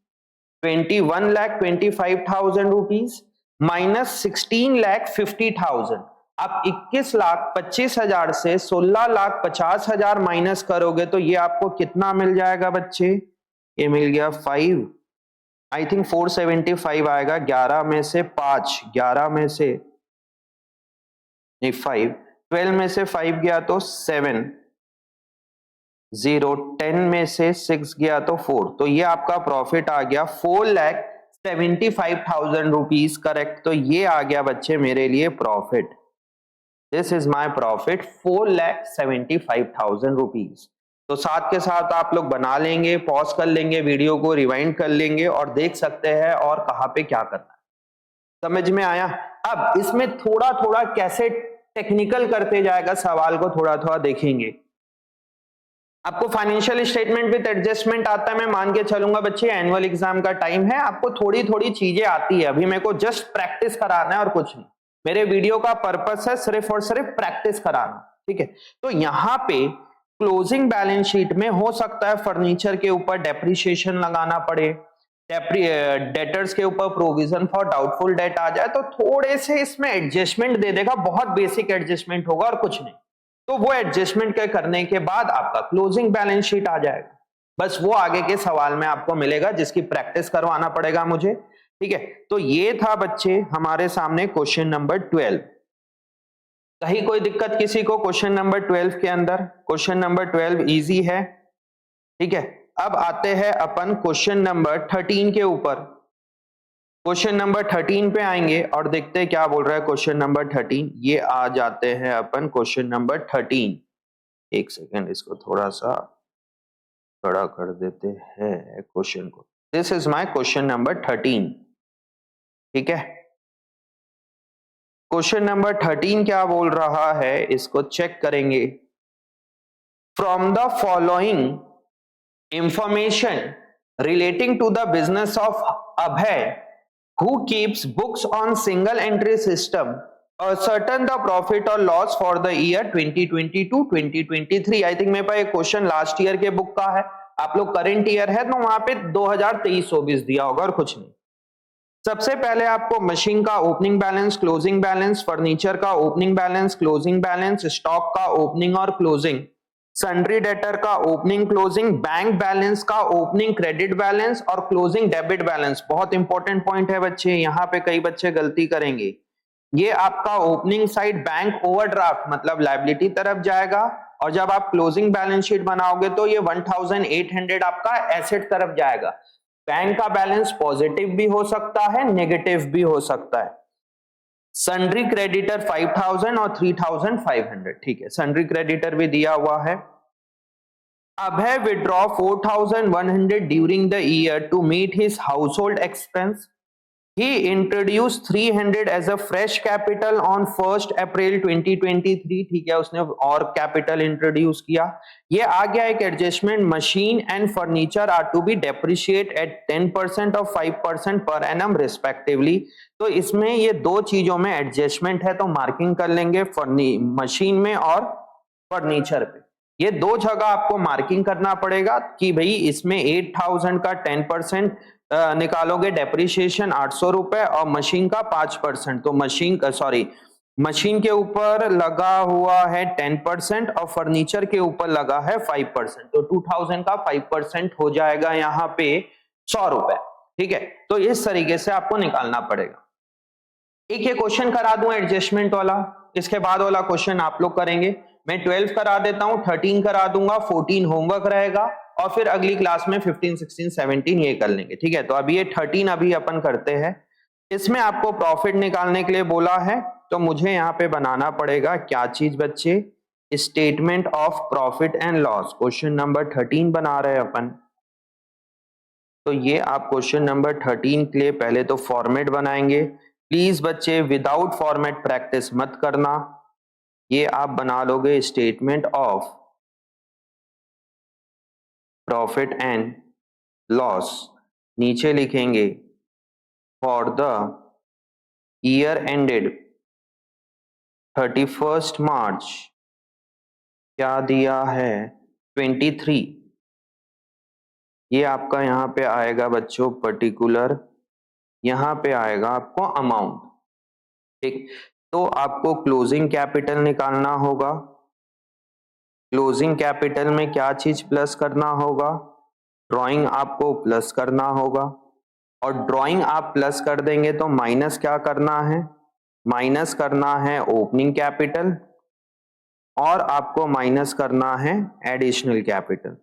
Speaker 1: 21,25,000 rupees minus 16,50,000। आप 21,25,000 से 16,50,000 माइनस करोगे तो ये आपको कितना मिल जाएगा बच्चे? ये मिल गया 5, आई थिंक 475 आएगा। 11 में से 5, 11 में से नहीं 5, 12 में से 5 गया तो 7, 0, 10 में से 6 गया तो 4। तो ये आपका प्रॉफिट आ गया 4,75,000 रुपीज, करेक्ट। तो ये आ गया बच्चे मेरे लिए profit. This is my profit 4,75,000 rupees. तो साथ के साथ आप लोग बना लेंगे, पॉज कर लेंगे, वीडियो को रिवाइंड कर लेंगे और देख सकते हैं और कहां पे क्या करना है। समझ में आया? अब इसमें थोड़ा थोड़ा कैसे टेक्निकल करते जाएगा, सवाल को थोड़ा थोड़ा देखेंगे। आपको फाइनेंशियल स्टेटमेंट विद एडजस्टमेंट आता है, मैं मान के चलूंगा बच्चे एनुअल एग्जाम का टाइम है, आपको थोड़ी थोड़ी चीजें आती है। अभी मेरे को जस्ट प्रैक्टिस कराना है और कुछ नहीं। मेरे वीडियो का पर्पस है सिर्फ और सिर्फ प्रैक्टिस कराना, ठीक है। तो यहाँ पे क्लोजिंग बैलेंस शीट में हो सकता है फर्नीचर के ऊपर डेप्रिसिएशन लगाना पड़े, डेटर्स के ऊपर प्रोविजन फॉर डाउटफुल डेट आ जाए, तो थोड़े से इसमें एडजस्टमेंट दे देगा, बहुत बेसिक एडजस्टमेंट होगा और कुछ नहीं। तो वो एडजस्टमेंट के करने के बाद आपका क्लोजिंग बैलेंस शीट आ जाएगा। बस वो आगे के सवाल में आपको मिलेगा, जिसकी प्रैक्टिस करवाना पड़ेगा मुझे, ठीक है। तो ये था बच्चे हमारे सामने क्वेश्चन नंबर 12। कहीं कोई दिक्कत किसी को क्वेश्चन नंबर 12 के अंदर? क्वेश्चन नंबर 12 इजी है, ठीक है। अब आते हैं अपन क्वेश्चन नंबर 13 के ऊपर। क्वेश्चन नंबर 13 पे आएंगे और देखते हैं क्या बोल रहा है क्वेश्चन नंबर 13। ये आ जाते हैं अपन क्वेश्चन नंबर 13। एक सेकेंड, इसको थोड़ा सा बड़ा कर देते हैं क्वेश्चन को। This is my question number 13। ठीक है, क्वेश्चन नंबर 13 क्या बोल रहा है, इसको चेक करेंगे। From the following information relating to the business of Abhay who keeps books on single entry system ascertain the profit or loss for the year 2022-2023। I think मेरे पास एक क्वेश्चन लास्ट ईयर के book का है, आप लोग current year है तो वहां पे 2023-24 दिया होगा और कुछ नहीं। सबसे पहले आपको मशीन का opening balance, closing balance, furniture का opening balance, closing balance, stock का ओपनिंग और क्लोजिंग, सन्ड्री डेटर का ओपनिंग क्लोजिंग, बैंक बैलेंस का ओपनिंग क्रेडिट बैलेंस और क्लोजिंग डेबिट बैलेंस। बहुत इंपॉर्टेंट पॉइंट है बच्चे, यहाँ पे कई बच्चे गलती करेंगे। ये आपका ओपनिंग साइड बैंक ओवरड्राफ्ट मतलब लायबिलिटी तरफ जाएगा, और जब आप क्लोजिंग बैलेंस शीट बनाओगे तो ये 1800 आपका एसेट तरफ जाएगा। बैंक का बैलेंस पॉजिटिव भी हो सकता है, नेगेटिव भी हो सकता है। सन्ड्री क्रेडिटर 5000 और 3500। ठीक है, सन्ड्री क्रेडिटर भी दिया हुआ है। Abhay withdraw 4100 during the year to meet his household expense. He introduced 300 as a fresh capital on 1st April 2023। ठीक है, उसने और कैपिटल इंट्रोड्यूस किया। ये आ गया एक adjustment, machine and furniture are to be depreciate at 10% और 5% पर एनम रिस्पेक्टिवली। तो इसमें ये दो चीजों में एडजस्टमेंट है, तो मार्किंग कर लेंगे मशीन में और फर्नीचर पे। ये दो जगह आपको मार्किंग करना पड़ेगा कि भाई इसमें 8000 का 10% निकालोगे डेप्रिसिएशन 800 रुपए और मशीन का 5%, तो मशीन के ऊपर लगा हुआ है 10% और फर्नीचर के ऊपर लगा है 5%, तो 2000 का 5% हो जाएगा यहाँ पे 100 रुपए। ठीक है, तो इस तरीके से आपको निकालना पड़ेगा। एक ये क्वेश्चन करा दूं एडजस्टमेंट वाला, इसके बाद वाला क्वेश्चन आप लोग करेंगे। मैं 12 करा देता हूं, 13 करा दूंगा, 14 होमवर्क रहेगा और फिर अगली क्लास में 15, 16, 17 ये कर लेंगे। ठीक है, तो अभी ये 13 अभी अपन करते हैं। इसमें आपको प्रॉफिट निकालने के लिए बोला है, तो मुझे यहाँ पे बनाना पड़ेगा क्या चीज बच्चे, statement of profit and loss. Question number 13 बना रहे हैं अपन, तो ये आप क्वेश्चन नंबर 13 के लिए पहले तो फॉर्मेट बनाएंगे। प्लीज बच्चे विदाउट फॉर्मेट प्रैक्टिस मत करना, ये आप बना लोगे statement of profit and loss, नीचे लिखेंगे फॉर द ईयर एंडेड 31 मार्च, क्या दिया है 23। ये आपका यहाँ पे आएगा बच्चों पर्टिकुलर, यहाँ पे आएगा आपको अमाउंट। ठीक, तो आपको क्लोजिंग कैपिटल निकालना होगा। क्लोजिंग कैपिटल में क्या चीज प्लस करना होगा, ड्राइंग आपको प्लस करना होगा, और ड्राइंग आप प्लस कर देंगे तो माइनस क्या करना है, माइनस करना है ओपनिंग कैपिटल और आपको माइनस करना है एडिशनल कैपिटल।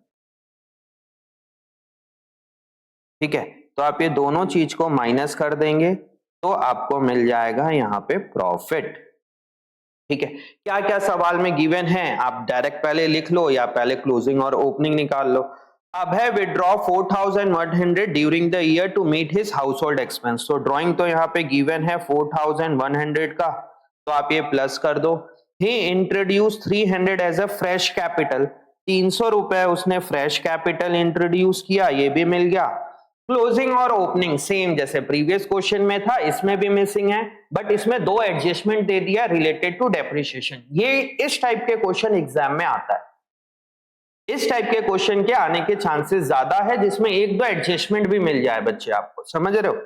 Speaker 1: ठीक है, तो आप ये दोनों चीज को माइनस कर देंगे तो आपको मिल जाएगा यहाँ पे प्रॉफिट। ठीक है, क्या क्या सवाल में गिवन है आप डायरेक्ट पहले लिख लो या पहले क्लोजिंग और ओपनिंग निकाल लो। Abhay withdraw 4100 during the year to meet his household expense. तो ड्रॉइंग तो यहाँ पे गिवन है 4100 का, तो आप ये प्लस कर दो। He introduce 300 as a fresh capital, 300 रुपए उसने फ्रेश कैपिटल इंट्रोड्यूस किया, ये भी मिल गया। क्लोजिंग और ओपनिंग सेम जैसे प्रीवियस क्वेश्चन में था, इसमें भी मिसिंग है, बट इसमें दो एडजस्टमेंट दे दिया रिलेटेड टू डेप्रिसिएशन। ये इस टाइप के क्वेश्चन एग्जाम में आता है, इस टाइप के क्वेश्चन के आने के चांसेस ज्यादा है जिसमें एक दो एडजस्टमेंट भी मिल जाए बच्चे, आपको समझ रहे हो।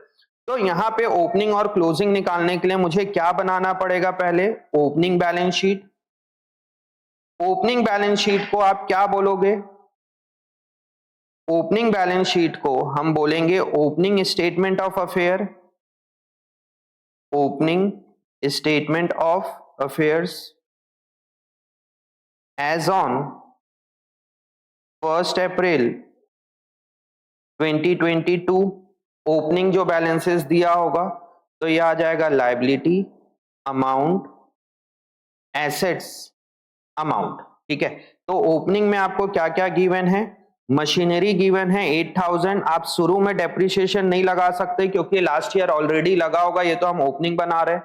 Speaker 1: तो यहाँ पे ओपनिंग और क्लोजिंग निकालने के लिए मुझे क्या बनाना पड़ेगा, पहले opening balance sheet. Opening balance sheet को आप क्या बोलोगे, ओपनिंग बैलेंस शीट को हम बोलेंगे opening statement of affair, opening statement of affairs as on 1 April 2022। Opening जो बैलेंसेस दिया होगा तो ये आ जाएगा लायबिलिटी, अमाउंट, एसेट्स, अमाउंट। ठीक है, तो ओपनिंग में आपको क्या क्या गिवन है, मशीनरी गिवन है 8000। आप शुरू में डेप्रिसिएशन नहीं लगा सकते क्योंकि लास्ट ईयर ऑलरेडी लगा होगा, ये तो हम ओपनिंग बना रहे हैं।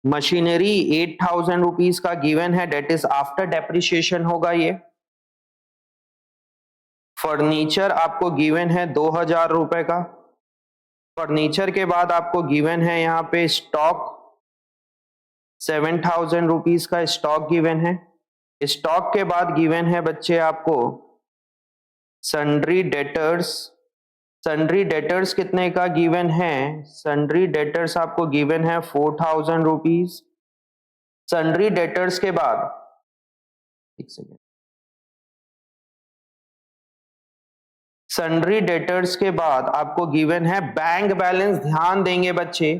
Speaker 1: मशीनरी 8000 रुपीज का गिवन है, डेट इज आफ्टर डेप्रिसिएशन होगा ये। फर्नीचर आपको गिवन है 2000 रुपए का। फर्नीचर के बाद आपको गिवन है यहाँ पे स्टॉक 7000 रुपीज का स्टॉक गिवन है। स्टॉक के बाद गिवन है बच्चे आपको सन्ड्री डेटर्स। सन्ड्री डेटर्स कितने का गिवन है? सन्ड्री डेटर्स आपको गिवन है 4000 रुपीज। सन्ड्री डेटर्स के बाद एक सेकेंड, सन्ड्री डेटर्स के बाद आपको गिवन है बैंक बैलेंस। ध्यान देंगे बच्चे,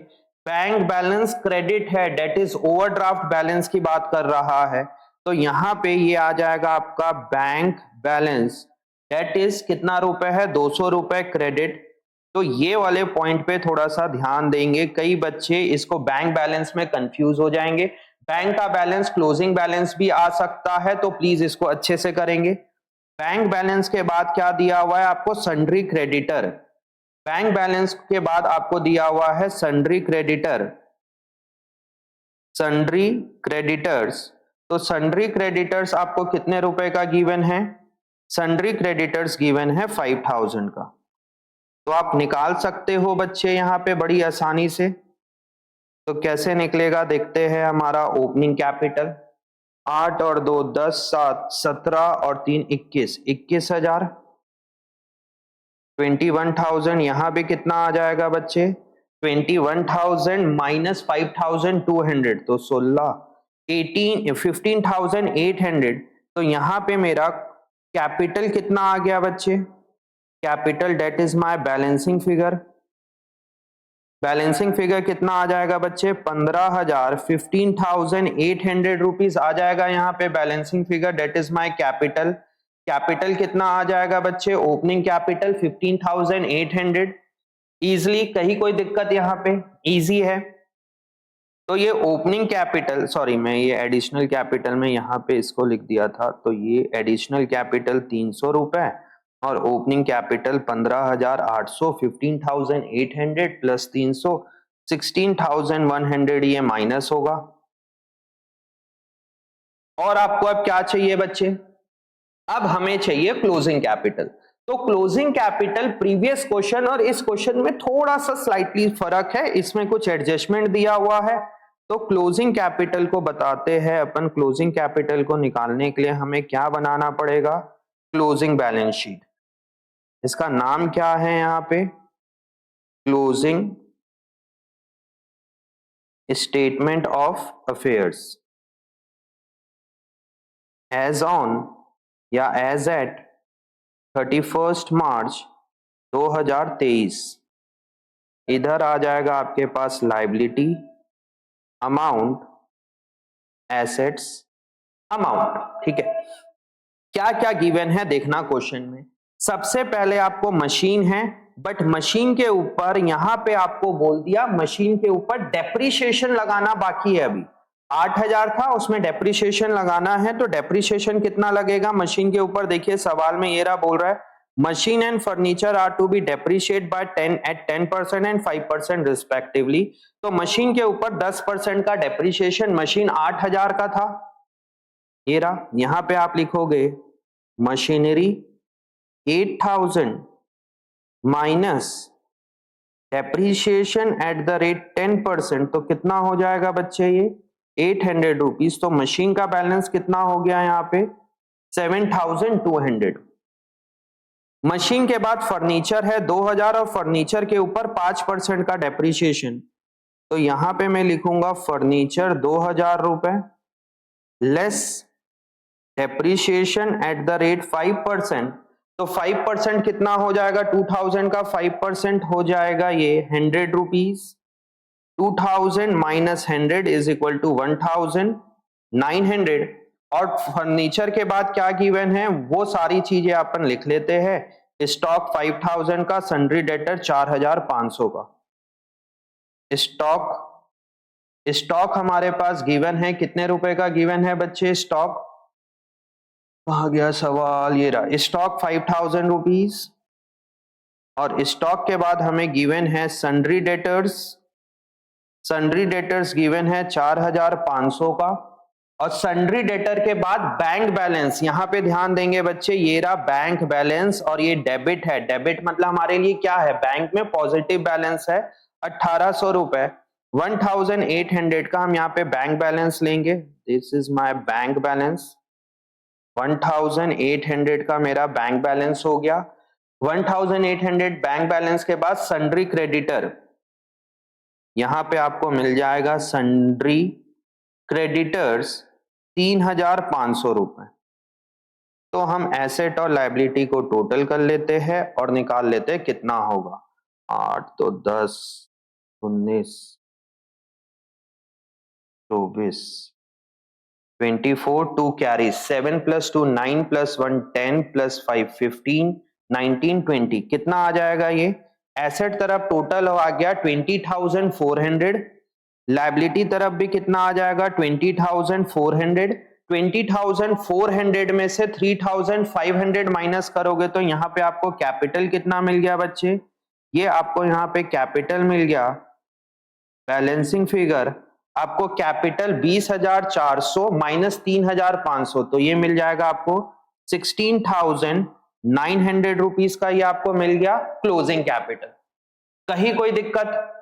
Speaker 1: बैंक बैलेंस क्रेडिट है, डेट इज ओवरड्राफ्ट बैलेंस की बात कर रहा है। तो यहां पे ये आ जाएगा आपका बैंक बैलेंस, डेट इज कितना रुपए है? 200 रुपए क्रेडिट। तो ये वाले पॉइंट पे थोड़ा सा ध्यान देंगे, कई बच्चे इसको बैंक बैलेंस में कंफ्यूज हो जाएंगे। बैंक का बैलेंस क्लोजिंग बैलेंस भी आ सकता है, तो प्लीज इसको अच्छे से करेंगे। बैंक बैलेंस के बाद क्या दिया हुआ है आपको? Sundry creditor. बैंक बैलेंस के बाद आपको दिया हुआ है सन्ड्री क्रेडिटर, सन्ड्री क्रेडिटर्स। तो सन्ड्री क्रेडिटर्स आपको कितने रुपए का गिवन है? सन्ड्री क्रेडिटर्स गिवन है 5000 का। तो आप निकाल सकते हो बच्चे यहाँ पे बड़ी आसानी से। तो कैसे निकलेगा देखते हैं। हमारा ओपनिंग कैपिटल 8 और 2 10, 7 17 और 3 21, 21,000। 21,000 यहां भी कितना आ जाएगा बच्चे? 21,000 माइनस 5,200 तो 16, 18, 15,800। तो यहां पे मेरा कैपिटल कितना आ गया बच्चे? Capital that is my balancing figure. Balancing figure कितना आ जाएगा बच्चे? 15,000, 15,800 रुपीज आ जाएगा यहाँ पे balancing figure, that is my capital. Capital कितना आ जाएगा बच्चे? Opening capital 15,800। इजली, कहीं कोई दिक्कत यहाँ पे? इजी है। तो ये ओपनिंग कैपिटल, सॉरी मैं ये एडिशनल कैपिटल में यहाँ पे इसको लिख दिया था, तो ये एडिशनल कैपिटल 300 रुपए और ओपनिंग कैपिटल 15,800, 15,800 प्लस 300, 16,100 ये माइनस होगा। और आपको अब क्या चाहिए बच्चे? अब हमें चाहिए क्लोजिंग कैपिटल। तो क्लोजिंग कैपिटल प्रीवियस क्वेश्चन और इस क्वेश्चन में थोड़ा सा स्लाइटली फर्क है, इसमें कुछ एडजस्टमेंट दिया हुआ है। तो क्लोजिंग कैपिटल को बताते हैं अपन। क्लोजिंग कैपिटल को निकालने के लिए हमें क्या बनाना पड़ेगा? Closing balance sheet. इसका नाम क्या है यहाँ पे? Closing statement of affairs as on या एज एट 31 मार्च 2023। इधर आ जाएगा आपके पास लायबिलिटी, अमाउंट, एसेट्स, अमाउंट। ठीक है, क्या क्या गिवन है देखना क्वेश्चन में। सबसे पहले आपको मशीन है, बट मशीन के ऊपर यहां पे आपको बोल दिया मशीन के ऊपर डेप्रिसिएशन लगाना बाकी है। अभी 8,000 था, उसमें डेप्रिसिएशन लगाना है। तो डेप्रिसिएशन कितना लगेगा मशीन के ऊपर? देखिए सवाल में ये रहा, बोल रहा है machine and furniture are to be depreciate by 10% and 5% respectively. तो मशीन के ऊपर 10% का डेप्रिसिएशन, मशीन 8,000 का था, ये रहा। यहां पे आप लिखोगे machinery 8,000 minus depreciation at the rate 10%, तो कितना हो जाएगा बच्चे? ये 800 रुपीज। तो मशीन का बैलेंस कितना हो गया यहाँ पे? 7,200। मशीन के बाद फर्नीचर है 2,000 और फर्नीचर के ऊपर 5% का डेप्रिसिएशन। तो यहां पे मैं लिखूंगा फर्नीचर 2,000 रुपए less depreciation at the rate 5%। तो 5% कितना हो जाएगा? 2,000 का 5% हो जाएगा ये 100 rupees. 2,000 minus 100 is equal to 1,900। और फर्नीचर के बाद क्या गिवन है वो सारी चीजें अपन लिख लेते हैं। स्टॉक 5,000 का, सन्ड्री डेटर 4,500 का। स्टॉक हमारे पास गिवन है, कितने रुपए का गिवन है बच्चे? स्टॉक कहाँ गया सवाल, ये रहा। स्टॉक 5000 रुपीज, और स्टॉक के बाद हमें गिवन है sundry debtors. Sundry debtors given है 4500 का, और सन्ड्री डेटर के बाद बैंक बैलेंस, यहां पे ध्यान देंगे बच्चे, ये रहा बैंक बैलेंस, और ये डेबिट है। डेबिट मतलब हमारे लिए क्या है, बैंक में पॉजिटिव बैलेंस है 1800 रुपए। 1800 का हम यहाँ पे बैंक बैलेंस लेंगे। This is my bank balance. 1800 का मेरा बैंक बैलेंस हो गया। 1800 बैंक बैलेंस के बाद सन्ड्री क्रेडिटर, यहां पे आपको मिल जाएगा सन्ड्री क्रेडिटर्स 3500 रुपए। तो हम एसेट और लायबिलिटी को टोटल कर लेते हैं और निकाल लेते हैं कितना होगा। 8 तो 10, 19, 24, 24, 2 कैरी, 7 + 2 9 + 1 10 + 5 15 19 20, कितना आ जाएगा ये। एसेट तरफ टोटल आ गया 20,400, लायबिलिटी तरफ भी कितना आ जाएगा 20,400। 20,400 में से 3,500 माइनस करोगे तो यहाँ पे आपको कैपिटल कितना मिल गया बच्चे, ये आपको यहाँ पे कैपिटल मिल गया। बैलेंसिंग फिगर आपको कैपिटल 20,400 माइनस 3,500, तो ये मिल जाएगा आपको 16,900 रुपीज का, ये आपको मिल गया क्लोजिंग कैपिटल। कहीं कोई दिक्कत।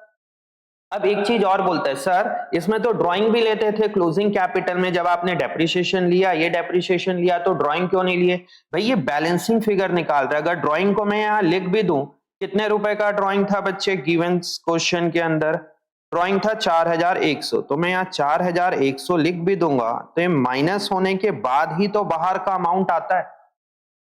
Speaker 1: अब एक चीज और बोलते हैं, सर इसमें तो ड्राइंग भी लेते थे क्लोजिंग कैपिटल में, जब आपने डेप्रिसिएशन लिया, ये डेप्रिसिएशन लिया, तो ड्राइंग क्यों नहीं लिए भाई, ये बैलेंसिंग फिगर निकाल रहा है। अगर ड्राइंग को मैं यहाँ लिख भी दूं, कितने रुपए का ड्राइंग था बच्चे, गिवन क्वेश्चन के अंदर ड्राइंग था 4100, तो मैं यहाँ 4100 लिख भी दूंगा, तो ये माइनस होने के बाद ही तो बाहर का अमाउंट आता है।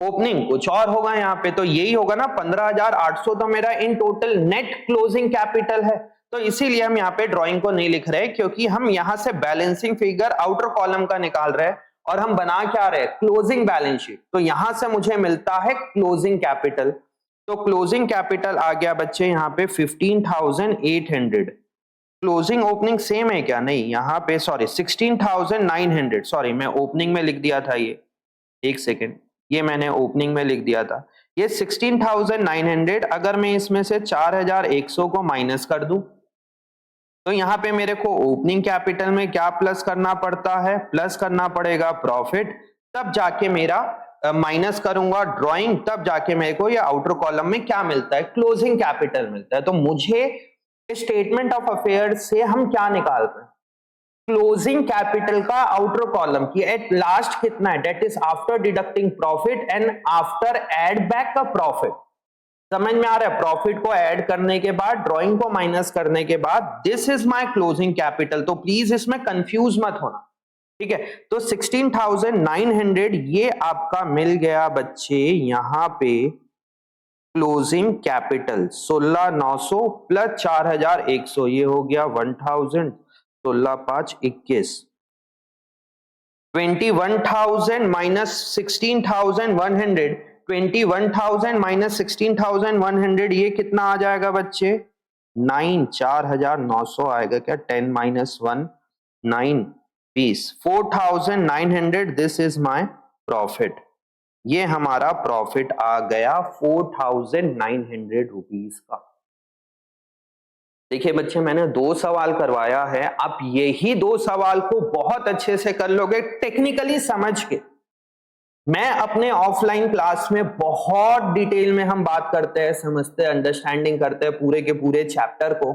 Speaker 1: ओपनिंग कुछ और होगा यहाँ पे, तो यही होगा ना 15,800, तो मेरा in total net closing capital है। तो इसीलिए हम यहाँ पे ड्राइंग को नहीं लिख रहे, क्योंकि हम यहाँ से बैलेंसिंग फिगर आउटर कॉलम का निकाल रहे हैं और हम बना क्या रहे, क्लोजिंग बैलेंस शीट। तो यहां से मुझे मिलता है क्लोजिंग कैपिटल। तो क्लोजिंग कैपिटल आ गया बच्चे यहाँ पे 15,800। क्लोजिंग ओपनिंग सेम है क्या, नहीं, यहाँ पे सॉरी 16,900, सॉरी मैं ओपनिंग में लिख दिया था ये, एक सेकेंड, ये मैंने ओपनिंग में लिख दिया था, ये 16,900। अगर मैं इसमें से 4,100 को माइनस कर दूं, तो यहाँ पे मेरे को ओपनिंग कैपिटल में क्या प्लस करना पड़ता है, प्लस करना पड़ेगा प्रॉफिट, तब जाके मेरा माइनस करूंगा ड्राइंग, तब जाके मेरे को ये आउटर कॉलम में क्या मिलता है, क्लोजिंग कैपिटल मिलता है। तो मुझे स्टेटमेंट ऑफ अफेयर्स से हम क्या निकाल रहे हैं, क्लोजिंग कैपिटल का आउटर कॉलम की एट लास्ट कितना है, that is after deducting profit and after add back का प्रॉफिट। समझ में आ रहा है, प्रॉफिट को ऐड करने के बाद, ड्राइंग को माइनस करने के बाद, this is my closing capital. तो प्लीज इसमें कंफ्यूज मत होना, ठीक है। तो 16,900 ये आपका मिल गया बच्चे यहां पे क्लोजिंग कैपिटल। 16,900 प्लस 4,100, ये हो गया 1,000, 16,5 21, 21,000 माइनस 16,100, 21,000 माइनस 16,100, ये कितना आ जाएगा बच्चे, 9, 4,900 आएगा क्या, 10 minus 1 9 20, 4,900, this is my profit. ये हमारा प्रॉफिट आ गया 4,900 रुपीज का। देखिए बच्चे, मैंने 2 सवाल करवाया है, आप यही 2 सवाल को बहुत अच्छे से कर लोगे टेक्निकली समझ के। मैं अपने ऑफलाइन क्लास में बहुत डिटेल में हम बात करते हैं, समझते हैं, अंडरस्टैंडिंग करते हैं पूरे के पूरे चैप्टर को।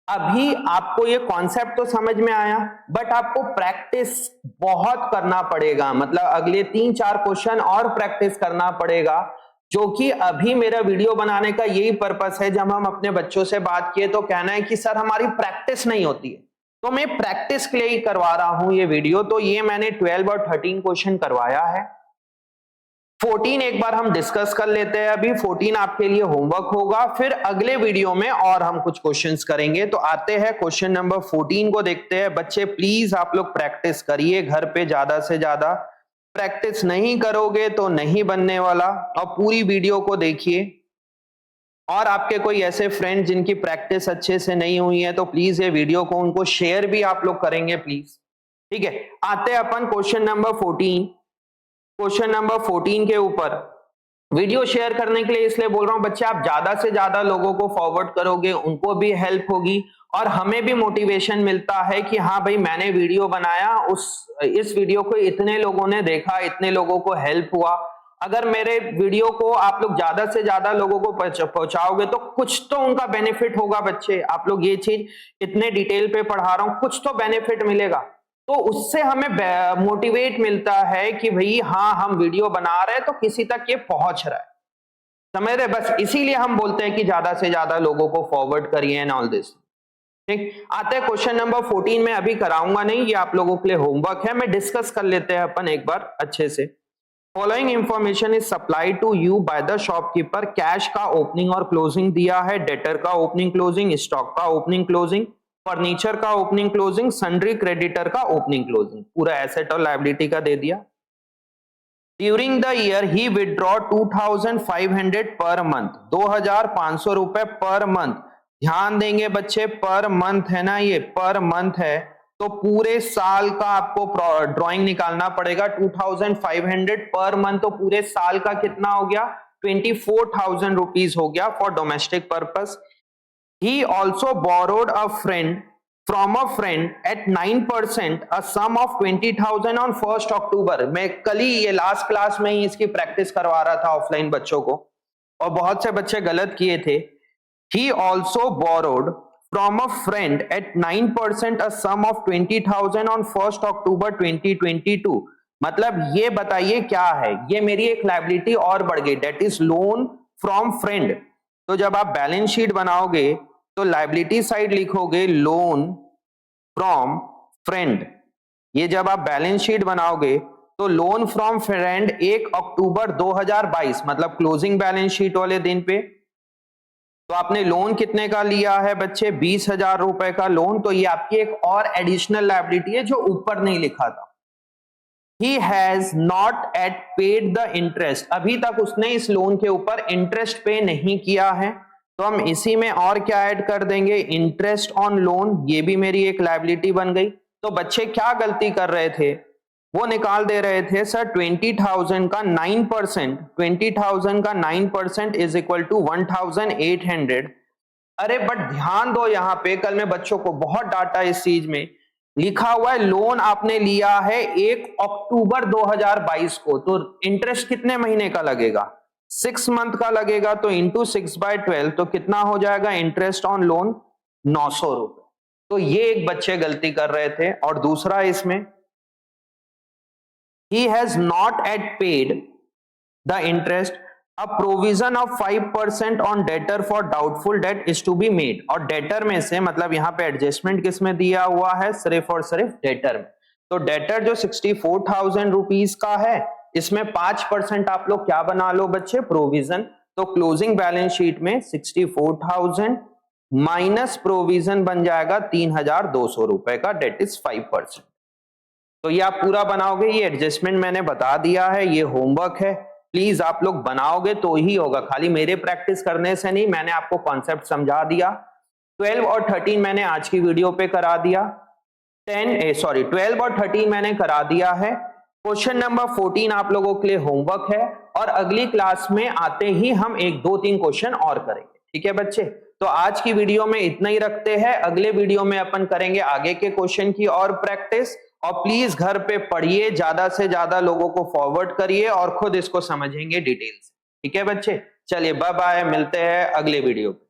Speaker 1: अभी आपको ये कॉन्सेप्ट तो समझ में आया, बट आपको प्रैक्टिस बहुत करना पड़ेगा, मतलब अगले 3-4 क्वेश्चन और प्रैक्टिस करना पड़ेगा, जो कि अभी मेरा वीडियो बनाने का यही पर्पस है। जब हम अपने बच्चों से बात किए तो कहना है कि सर हमारी प्रैक्टिस नहीं होती है, तो मैं प्रैक्टिस के लिए ही करवा रहा हूं ये वीडियो। तो ये मैंने 12 और 13 क्वेश्चन करवाया है। 14 एक बार हम डिस्कस कर लेते हैं, अभी 14 आपके लिए होमवर्क होगा, फिर अगले वीडियो में और हम कुछ क्वेश्चंस करेंगे। तो आते हैं क्वेश्चन नंबर 14 को देखते हैं। बच्चे प्लीज आप लोग प्रैक्टिस करिए घर पे, ज्यादा से ज्यादा प्रैक्टिस नहीं करोगे तो नहीं बनने वाला, और पूरी वीडियो को देखिए। और आपके कोई ऐसे फ्रेंड जिनकी प्रैक्टिस अच्छे से नहीं हुई है तो प्लीज ये वीडियो को उनको शेयर भी आप लोग करेंगे प्लीज, ठीक है। आते हैं अपन क्वेश्चन नंबर 14। क्वेश्चन नंबर 14 के ऊपर। वीडियो शेयर करने के लिए इसलिए बोल रहा हूं बच्चे, आप ज्यादा से ज्यादा लोगों को फॉरवर्ड करोगे, उनको भी हेल्प होगी और हमें भी मोटिवेशन मिलता है कि हाँ भाई मैंने वीडियो बनाया, इस वीडियो को इतने लोगों ने देखा, इतने लोगों को हेल्प हुआ। अगर मेरे वीडियो को आप लोग ज्यादा से ज्यादा लोगों को पहुंचाओगे तो कुछ तो उनका बेनिफिट होगा बच्चे। आप लोग ये चीज इतने डिटेल पे पढ़ा रहा हूं, कुछ तो बेनिफिट मिलेगा, तो उससे हमें मोटिवेट मिलता है कि भाई हाँ हम वीडियो बना रहे हैं तो किसी तक ये पहुंच रहा है, समझ रहे। बस इसीलिए हम बोलते हैं कि ज्यादा से ज्यादा लोगों को फॉरवर्ड करिए एंड ऑल दिस। ठीक, आते हैं क्वेश्चन नंबर 14 में। अभी कराऊंगा नहीं, ये आप लोगों के लिए होमवर्क है, मैं डिस्कस कर लेते हैं अपन एक बार अच्छे से। Following information is supplied to you by the shopkeeper. Cash का ओपनिंग और क्लोजिंग दिया है, डेटर का ओपनिंग क्लोजिंग, स्टॉक का ओपनिंग क्लोजिंग, फर्नीचर का ओपनिंग क्लोजिंग, सन्ड्री क्रेडिटर का ओपनिंग क्लोजिंग, पूरा एसेट और लायबिलिटी का दे दिया। During the year he withdraw 2500 per month, 2500 रुपए पर मंथ। ध्यान देंगे बच्चे, पर मंथ है ना, ये पर मंथ है, तो पूरे साल का आपको ड्राइंग निकालना पड़ेगा। 2500 पर मंथ, तो पूरे साल का कितना हो गया, 24,000 रुपीज हो गया for domestic purpose. He also borrowed from a friend at 9% a sum of 20,000 on 1st October। मैं कल ही ये लास्ट क्लास में ही इसकी प्रैक्टिस करवा रहा था ऑफलाइन बच्चों को, और बहुत से बच्चे गलत किए थे। He also borrowed from a friend at 9% a sum of 20,000 on 1st October 2022। मतलब ये बताइए क्या है, ये मेरी एक लायबिलिटी और बढ़ गई, that is loan from friend. तो जब आप बैलेंस शीट बनाओगे तो लायबिलिटी साइड लिखोगे लोन फ्रॉम फ्रेंड। ये जब आप बैलेंस शीट बनाओगे तो लोन फ्रॉम फ्रेंड 1 अक्टूबर 2022, मतलब क्लोजिंग बैलेंस शीट वाले दिन पे। तो आपने लोन कितने का लिया है बच्चे, 20,000 रुपए का लोन। तो ये आपकी एक और एडिशनल लायबिलिटी है जो ऊपर नहीं लिखा था। He has not yet paid the interest। अभी तक उसने इस लोन के ऊपर इंटरेस्ट पे नहीं किया है, तो हम इसी में और क्या ऐड कर देंगे, इंटरेस्ट ऑन लोन। ये भी मेरी एक लायबिलिटी बन गई। तो बच्चे क्या गलती कर रहे थे, वो निकाल दे रहे थे सर 20,000 का 9%, 20,000 का 9% इज इक्वल टू 1,800। अरे बट ध्यान दो यहाँ पे, कल मैं बच्चों को बहुत डांटा इस चीज में, लिखा हुआ है लोन आपने लिया है 1 अक्टूबर 2022 को, तो इंटरेस्ट कितने महीने का लगेगा, 6 मंथ का लगेगा। तो इंटू 6/12, तो कितना हो जाएगा इंटरेस्ट ऑन लोन, 900 रुपए। तो ये एक बच्चे गलती कर रहे थे। और दूसरा इसमें, he has not yet paid the interest, a provision of 5% on debtor for doubtful debt is to be made। और डेटर में से मतलब यहां पे एडजस्टमेंट किसमें दिया हुआ है, सिर्फ और सिर्फ डेटर में। तो डेटर जो 64,000 रुपीज का है, इसमें 5% आप लोग क्या बना लो बच्चे, प्रोविजन। तो क्लोजिंग बैलेंस शीट में 64,000 माइनस प्रोविजन बन जाएगा 3,200 रुपए का, डेट इज 5%। तो ये आप पूरा बनाओगे, ये एडजस्टमेंट मैंने बता दिया है, ये होमवर्क है, प्लीज आप लोग बनाओगे तो ही होगा, खाली मेरे प्रैक्टिस करने से नहीं। मैंने आपको कॉन्सेप्ट समझा दिया। 12 और 13 मैंने आज की वीडियो पे करा दिया, 12 और 13 मैंने करा दिया है। क्वेश्चन नंबर 14 आप लोगों के लिए होमवर्क है, और अगली क्लास में आते ही हम 1, 2, 3 क्वेश्चन और करेंगे। ठीक है बच्चे, तो आज की वीडियो में इतना ही रखते हैं। अगले वीडियो में अपन करेंगे आगे के क्वेश्चन की और प्रैक्टिस। और प्लीज घर पे पढ़िए, ज्यादा से ज्यादा लोगों को फॉरवर्ड करिए और खुद इसको समझेंगे डिटेल से। ठीक है बच्चे, चलिए बाय बाय, मिलते हैं अगले वीडियो पे।